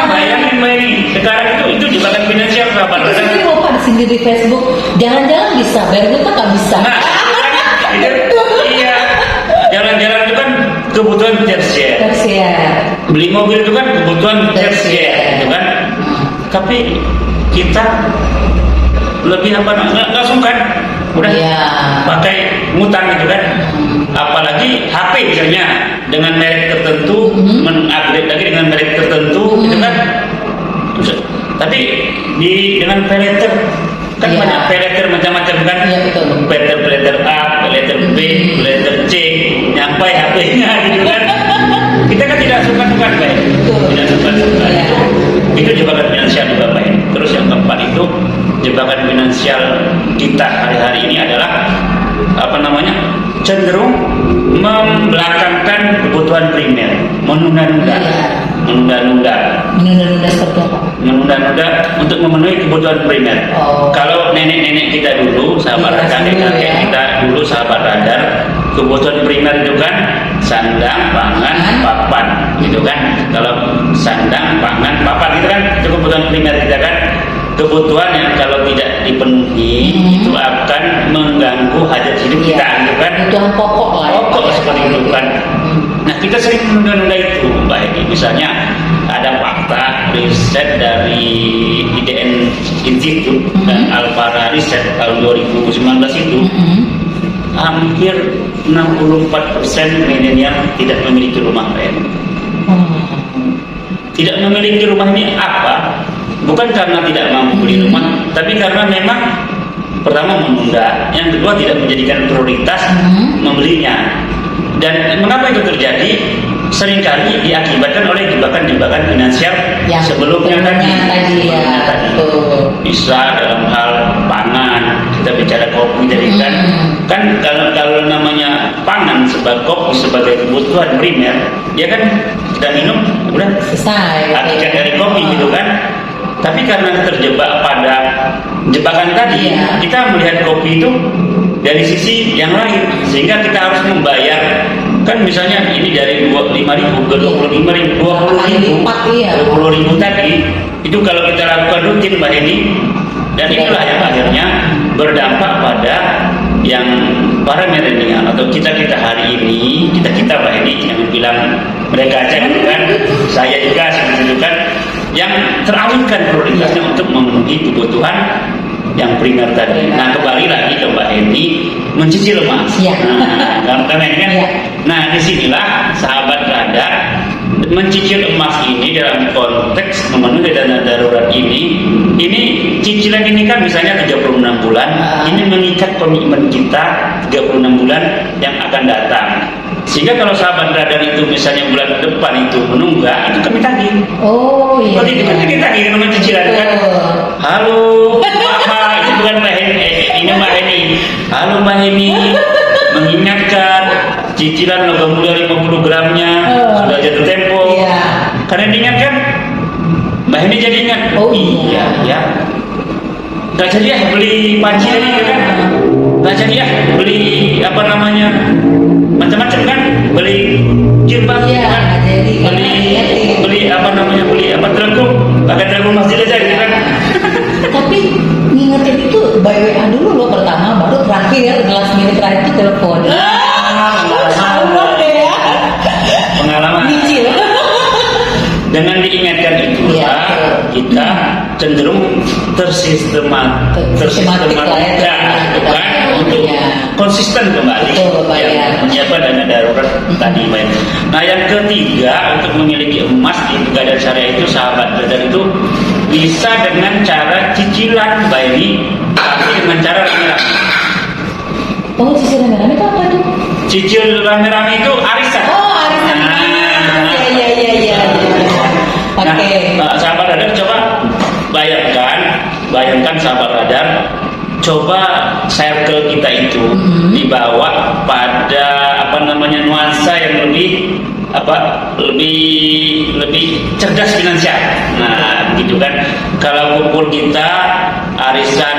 Bayangin Mbak Eni, sekarang itu jebakan finansial kapan? Ini lupa di sini di Facebook, jalan-jalan bisa, bayar hutang nggak bisa. Nah, iya, jalan-jalan itu kan kebutuhan tersier. Beli mobil itu kan kebutuhan tersier, gitu kan? Tapi kita lebih nggak sungkan, udah pakai ngutang gitu kan? Apalagi HP misalnya dengan merek tertentu, mengupgrade lagi dengan merek tertentu, gitu kan? Tapi dengan paylater kan banyak paylater macam-macam kan? Paylater A, paylater B, paylater C, nyampai HP-nya gitu kan? Kita kan tidak suka-suka baik, tidak suka-suka. Itu jebakan finansial juga baik. Terus yang keempat itu jebakan finansial kita hari-hari ini adalah cenderung membelakangkan kebutuhan primer, menunda-nunda seperti apa? Menunda-nunda untuk memenuhi kebutuhan primer. Kalau nenek-nenek kita dulu, kakek-kakek kita dulu sahabat radar, kebutuhan primer itu kan sandang, pangan, papan, gitu kan? Kalau sandang, pangan, papan itu kan itu kebutuhan primer kita kan. Kebutuhan yang kalau tidak dipenuhi itu akan mengganggu hajat hidup kita, gitu kan? Kebutuhan pokok lah. Pokok seperti itu kan. Nah, kita sering menunda-nunda itu, Mbak Eni. Misalnya ada fakta riset dari IDN Institute dan Alpara Riset tahun 2019 itu hampir 64% milenial tidak memiliki rumah, Mbak Eni. Tidak memiliki rumah ini apa? Bukan karena tidak mampu beli rumah, tapi karena memang pertama menunda, yang kedua tidak menjadikan prioritas membelinya. Dan mengapa itu terjadi? Seringkali diakibatkan oleh jebakan-jebakan finansial yang sebelumnya tadi. Bisa dalam hal pangan, kita bicara kopi tadi kan kalau namanya pangan sebagai kebutuhan primer, ya kan kita minum udah selesai. Hakikat dari kopi gitu kan. Tapi karena terjebak pada jebakan tadi, kita melihat kopi itu dari sisi yang lain, sehingga kita harus membayar. Kan misalnya ini dari 25.000 ke 25.000, 20.000 tadi, itu kalau kita lakukan rutin Mbak Eni, dan inilah yang akhirnya berdampak pada yang para milenial atau kita hari ini, kita Mbak ini yang bilang mereka aja gitu kan, saya juga seperti itu kan, yang teralihkan prioritasnya untuk memenuhi kebutuhan yang primer tadi. Nah, kembali lagi ke Mbak Eni, mencicil emas. Ya. Nah, karena ini kan, Ya. nah disinilah sahabat radar mencicil emas ini dalam konteks memenuhi dana darurat ini cicilan ini kan misalnya 36 bulan, ini mengikat komitmen kita 36 bulan yang akan datang. Sehingga kalau sahabat radar itu misalnya bulan depan itu menunggak, itu kami tagih. Oh iya. Kalau itu kita tagih dengan cicilan kan. Halo, Pak, itu bukan Mbak Heni, ini Mbak Heni. Halo Mbak Heni, mengingatkan cicilan logam mulia 50 gramnya sudah jatuh tempo. Iya. Karena diingatkan, Mbak Heni jadi ingat. Oh iya, ya. Gak jadi ya beli panci ini kan? Gak jadi ya beli apa namanya macam-macam kan? Beli jilbab Iya, kan? jadi Beli apa namanya? Beli apa terengkung? Pakai terengkung masjid aja gitu kan? Tapi ngingetin itu by WA dulu loh pertama, baru terakhir last minute terakhir itu telepon. Sama deh ya. Pengalaman. Nyicil. Dengan diingatkan itulah Iya, kita cenderung Sistematik lah ya, gitu kan, untuk konsisten kembali Betul, Pak, ya. menyiapkan dana darurat tadi Pak. Nah yang ketiga, untuk memiliki emas di Pegadaian Syariah itu sahabat radar itu bisa dengan cara cicilan Mbak ini, tapi dengan cara rame-rame. Oh, cicil rame-rame itu apa tuh? Cicil rame-rame itu arisan. Oh, arisan. Iya. Oke. Nah, sahabat radar coba bayangkan sahabat radar, coba circle kita itu dibawa pada apa namanya nuansa yang lebih cerdas finansial. Nah, gitu kan. Kalau kumpul kita arisan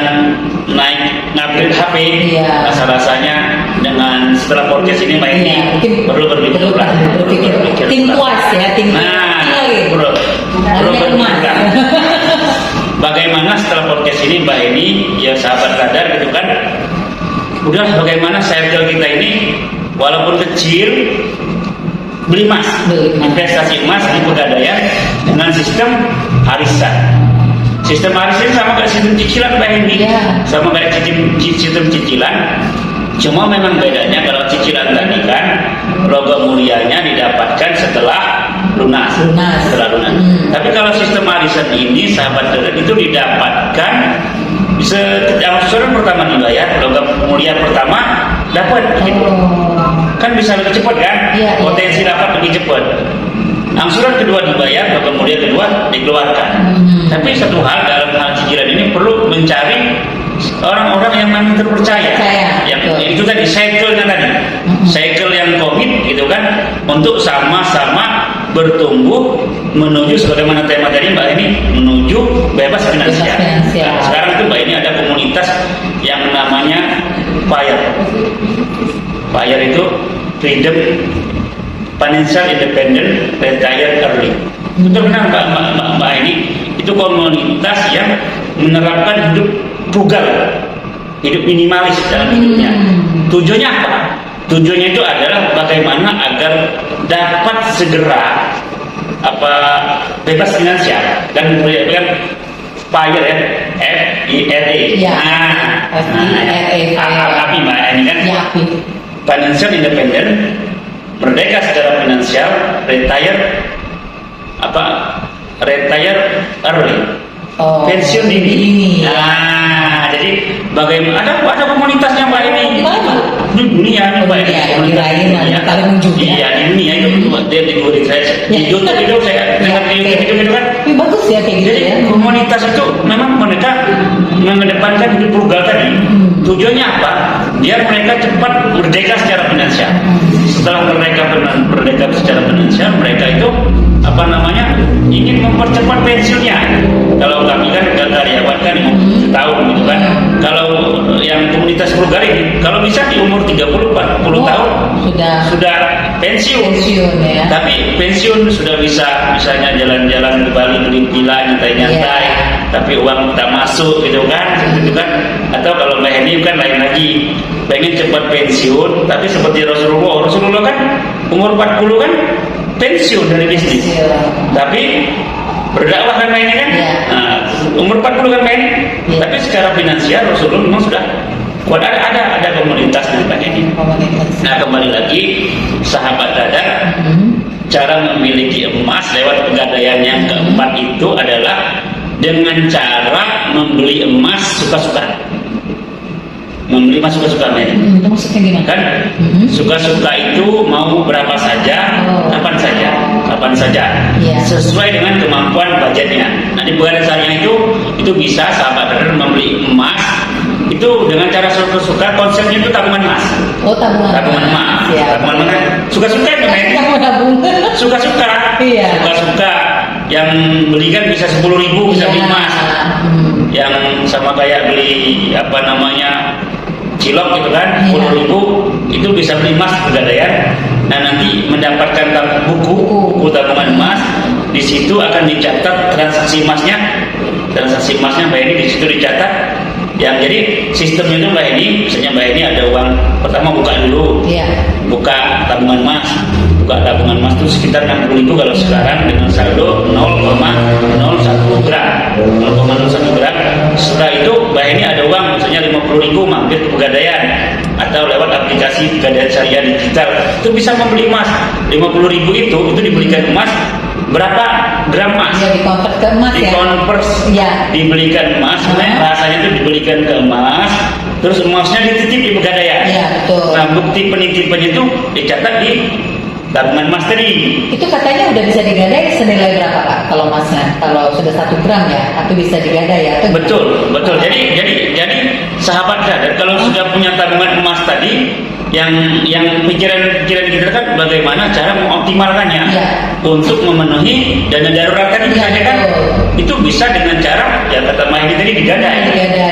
naik ngupgrade HP, Iya. rasa-rasanya dengan setelah podcast ini Mbak ini perlu berpikir ulang. Think twice ya, think perlu berpikir ulang. Bagaimana setelah podcast ini Mbak Eni, ya sahabat radar gitu kan, udah bagaimana circle kita ini walaupun kecil beli emas, investasi emas di Pegadaian dengan sistem arisan. Sistem arisan sama kayak sistem cicilan Mbak Eni, sama kayak sistem cicilan. Cuma memang bedanya kalau cicilan tadi kan logam mulianya didapatkan setelah lunas. Tapi kalau sistem arisan ini sahabat radar itu didapatkan bisa angsuran pertama dibayar, logam mulia pertama dapat gitu. Kan bisa lebih cepat kan? Potensi dapat lebih cepat. Angsuran kedua dibayar, logam mulia kedua dikeluarkan. Tapi satu hal dalam hal cicilan ini perlu mencari orang-orang yang memang terpercaya. Yang itu tadi cycle-nya tadi. Cycle yang komit gitu kan, untuk sama-sama bertumbuh menuju sebagaimana tema tadi Mbak ini, menuju bebas finansial. Nah, sekarang itu Mbak ini ada komunitas yang namanya FIRE. FIRE itu Freedom Financial Independent Retire Early. Itu benar Mbak ini, itu komunitas yang menerapkan hidup frugal, hidup minimalis dalam hidupnya. Tujuannya apa? Tujuannya itu adalah bagaimana agar dapat segera bebas finansial dan FIRE ya, FIRE. API Mbak ini kan. Financial Independent, merdeka secara finansial, retire early. Pensiun dini. Nah, jadi bagaimana ada komunitasnya Mbak ini di dunia Mbak ini. Paling ujung. Iya, di dunia itu di YouTube saya dengar di YouTube itu kan. Bagus ya kayak gitu ya. Komunitas itu memang mereka mengedepankan hidup frugal tadi. Tujuannya apa? Biar mereka cepat merdeka secara finansial. Setelah mereka merdeka secara finansial, mereka itu ingin mempercepat pensiunnya. Kalau kami kan karyawan kan setahun gitu kan. Kalau yang komunitas frugal ini, kalau bisa di umur 30-40 tahun sudah pensiun ya. Tapi pensiun sudah bisa misalnya jalan-jalan ke Bali, beli villa, nyantai-nyantai, tapi uang tak masuk gitu kan, atau kalau Mbak ini kan lain lagi, pengen cepat pensiun, tapi seperti Rasulullah kan umur 40 kan pensiun dari bisnis, tapi berdakwah kan mainnya kan, umur 40 kan main, tapi secara finansial Rasulullah memang sudah kuat, ada komunitas dan sebagainya. Nah kembali lagi sahabat Dadar, cara memiliki emas lewat pegadaian yang keempat itu adalah dengan cara membeli emas suka-suka. Membeli emas suka-suka maksudnya gimana? kan? Suka-suka itu mau berapa saja, kapan saja, sesuai dengan kemampuan budgetnya. Nah di pegadaian syariah itu bisa sahabat Dadar membeli emas itu dengan cara suka-suka, konsepnya itu tabungan emas. Tabungan emas. Ya. Tabungan emas. Suka-suka itu kan? Suka-suka. Iya. Suka-suka. Yang beli kan bisa 10.000 bisa beli emas. Yang sama kayak beli cilok gitu kan, 10.000 itu bisa beli emas pegadaian. Nah nanti mendapatkan buku tabungan emas, di situ akan dicatat transaksi emasnya Mbak ini, di situ dicatat. Yang jadi sistemnya itu Mbak ini, misalnya Mbak ini ada uang, pertama buka dulu, buka tabungan emas itu sekitar 60.000 kalau sekarang dengan saldo 0,01 gram. Setelah itu Mbak ini ada uang misalnya 50.000 mampir ke pegadaian atau lewat aplikasi pegadaian syariah digital, itu bisa membeli emas. 50.000 itu dibelikan emas berapa gram emas? Dikonvert ke emas dibelikan emas, bahasanya itu dibelikan ke emas, terus emasnya dititip di pegadaian. Betul. Nah bukti penitipannya itu dicatat di tabungan emas tadi. Itu katanya udah bisa digadai senilai berapa Pak? Kalau emasnya, kalau sudah 1 gram ya, atau bisa digadai ya? Atau betul. Jadi sahabat Dadar kalau sudah punya tabungan emas tadi, yang pikiran kita kan bagaimana cara mengoptimalkannya untuk memenuhi dana darurat tadi misalnya kan, itu bisa dengan cara kata Mbak ini tadi digadai.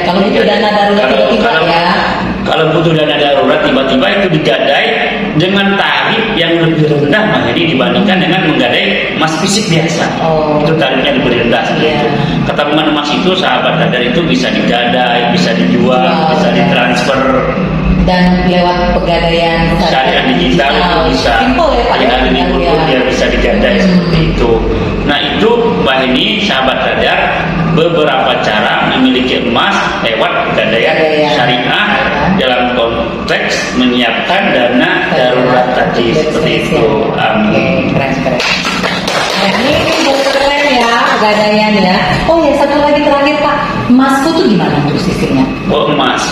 Kalau butuh dana darurat tiba-tiba kalau butuh dana darurat tiba-tiba itu digadai dengan tarif yang lebih rendah Mbak ini dibandingkan dengan menggadai emas fisik biasa. Itu tarifnya lebih rendah. Tabungan emas itu sahabat Dadar itu bisa digadai, bisa dijual, bisa ditransfer. Dan lewat pegadaian syariah digital itu bisa. Simple ya Pak. Dia bisa digadai seperti itu. Nah itu Mbak ini sahabat Dadar beberapa cara memiliki emas lewat pegadaian syariah dalam konteks menyiapkan dana darurat tadi seperti itu. Amin. Keren. Nah, ini keren ya pegadaian ya. Oh ya, satu lagi terakhir Pak, emas itu gimana untuk sistemnya? Emas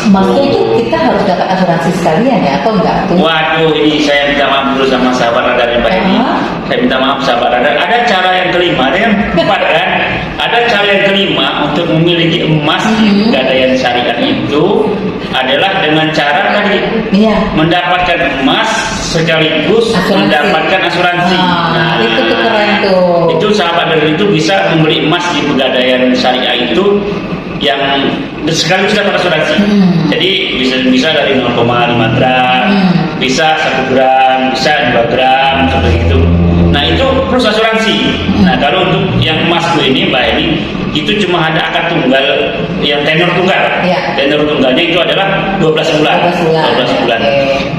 itu kita harus dapat asuransi sekalian ya atau enggak? Waduh, ini saya minta maaf dulu sama sahabat Dadar yang Mbak ini. Saya minta maaf sahabat Dadar. Ada cara yang kelima, ada yang keempat kan? Ada cara yang kelima untuk memiliki emas di pegadaian syariah itu adalah dengan cara tadi mendapatkan emas sekaligus mendapatkan asuransi. Nah, itu keren tuh. Itu sahabat Dadar itu bisa membeli emas di pegadaian syariah itu yang sekaligus dapat asuransi. Jadi bisa dari 0,5 gram, bisa 1 gram, bisa 2 gram seperti itu. Nah itu plus asuransi. Nah kalau untuk yang emas ini Mbak ini itu cuma ada akad tunggal yang tenor tunggal. Tenor tunggalnya itu adalah 12 bulan.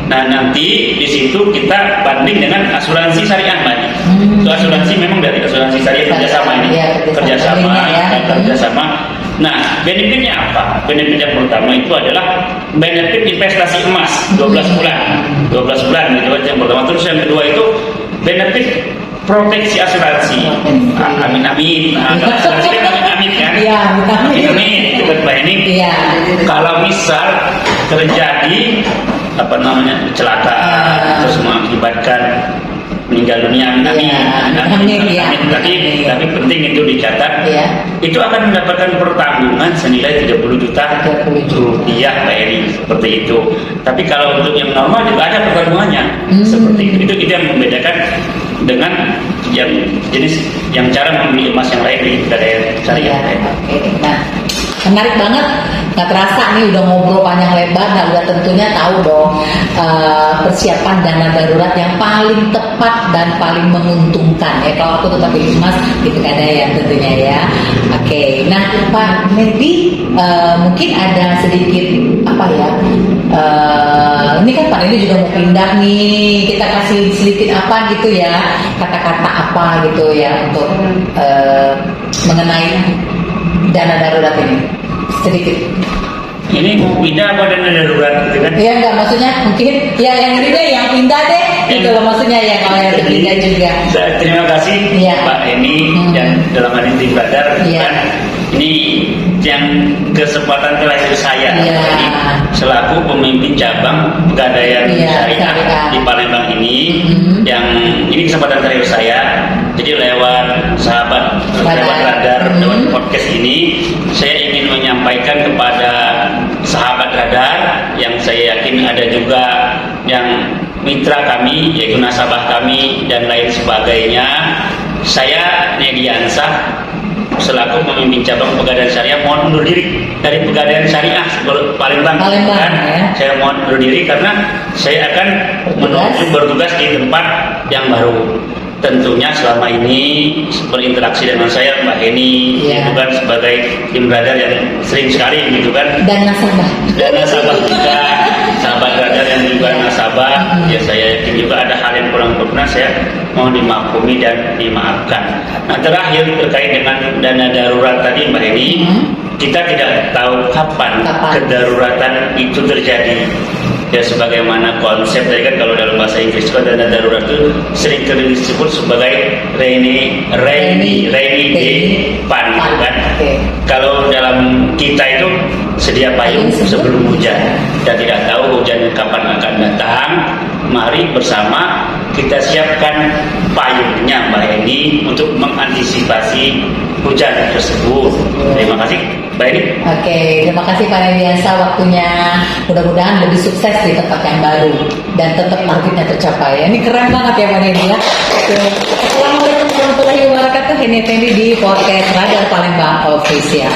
Nah nanti di situ kita banding dengan asuransi syariah Mbak. Itu asuransi memang dari asuransi syariah kerjasama ini. Kerjasama. Nah, benefitnya apa? Benefit yang pertama itu adalah benefit investasi emas 12 bulan. 12 bulan itu yang pertama. Terus yang kedua itu benefit proteksi asuransi. Amin. Asuransi kan amin kan? Iya, amin. Itu Mbak ini. Kalau misal terjadi kecelakaan terus mengakibatkan meninggal dunia, amin. Tapi penting itu dicatat. Itu akan mendapatkan pertanggungan senilai 30 juta rupiah Mbak Eri, seperti itu. Tapi kalau untuk yang normal juga ada pertanggungannya seperti itu. Itu yang membedakan dengan yang jenis yang cara membeli emas yang lain di pegadaian syariah. Nah, menarik banget. Nggak terasa nih udah ngobrol panjang lebar. Nah udah tentunya tahu dong persiapan dana darurat yang paling tepat dan paling menguntungkan ya. Kalau aku tetap pilih emas di pegadaian tentunya ya. Nah Pak Medi mungkin ada sedikit apa ya? Ini kan Pak Nedi juga mau pindah nih, kita kasih sedikit apa gitu ya, kata-kata apa gitu ya untuk mengenai dana darurat ini sedikit. Ini mau pindah apa dana darurat gitu kan? Ya enggak, maksudnya mungkin ya yang ini deh yang pindah deh gitu loh, maksudnya ya kalau yang pindah juga. Terima kasih Iya. Pak Eni dan dalam hal ini Tim Radar Iya. kan ini yang kesempatan terakhir saya Iya. ini selaku pemimpin cabang Pegadaian Iya, Syariah syariah. di Palembang ini yang ini kesempatan terakhir saya. Jadi lewat sahabat lewat Radar lewat podcast ini saya ingin menyampaikan kepada sahabat Radar yang saya yakin ada juga yang mitra kami yaitu nasabah kami dan lain sebagainya. Saya Nediansah selaku pemimpin cabang Pegadaian Syariah mohon undur diri dari Pegadaian Syariah Palembang. Palembang, ya. Saya mohon undur diri karena saya akan bertugas di tempat yang baru. Tentunya selama ini berinteraksi dengan saya Mbak Heni Iya. itu kan sebagai tim radar yang sering sekali gitu kan, Dan nasabah. dan nasabah juga sahabat radar yang juga nasabah. Ya saya yakin juga ada hal yang kurang berkenan, saya mohon dimaklumi dan dimaafkan. Nah terakhir terkait dengan dana darurat tadi Mbak Heni, kita tidak tahu kapan kedaruratan itu terjadi. Ya sebagaimana konsep tadi kan kalau dalam bahasa Inggris itu dana darurat itu sering disebut sebagai rainy day fund gitu kan. Kalau dalam kita itu sedia payung sebelum hujan. Kita tidak tahu hujan kapan akan datang. Mari bersama kita siapkan payungnya Mbak Eni untuk mengantisipasi hujan tersebut. Terima kasih Mbak Eni. Oke, terima kasih Pak Nediansah waktunya. Mudah-mudahan lebih sukses di tempat yang baru dan tetap targetnya tercapai. Ini keren banget ya Pak Nedi ya. Oke. Assalamualaikum warahmatullahi wabarakatuh. Heni Effendi di podcast Radar Palembang Official.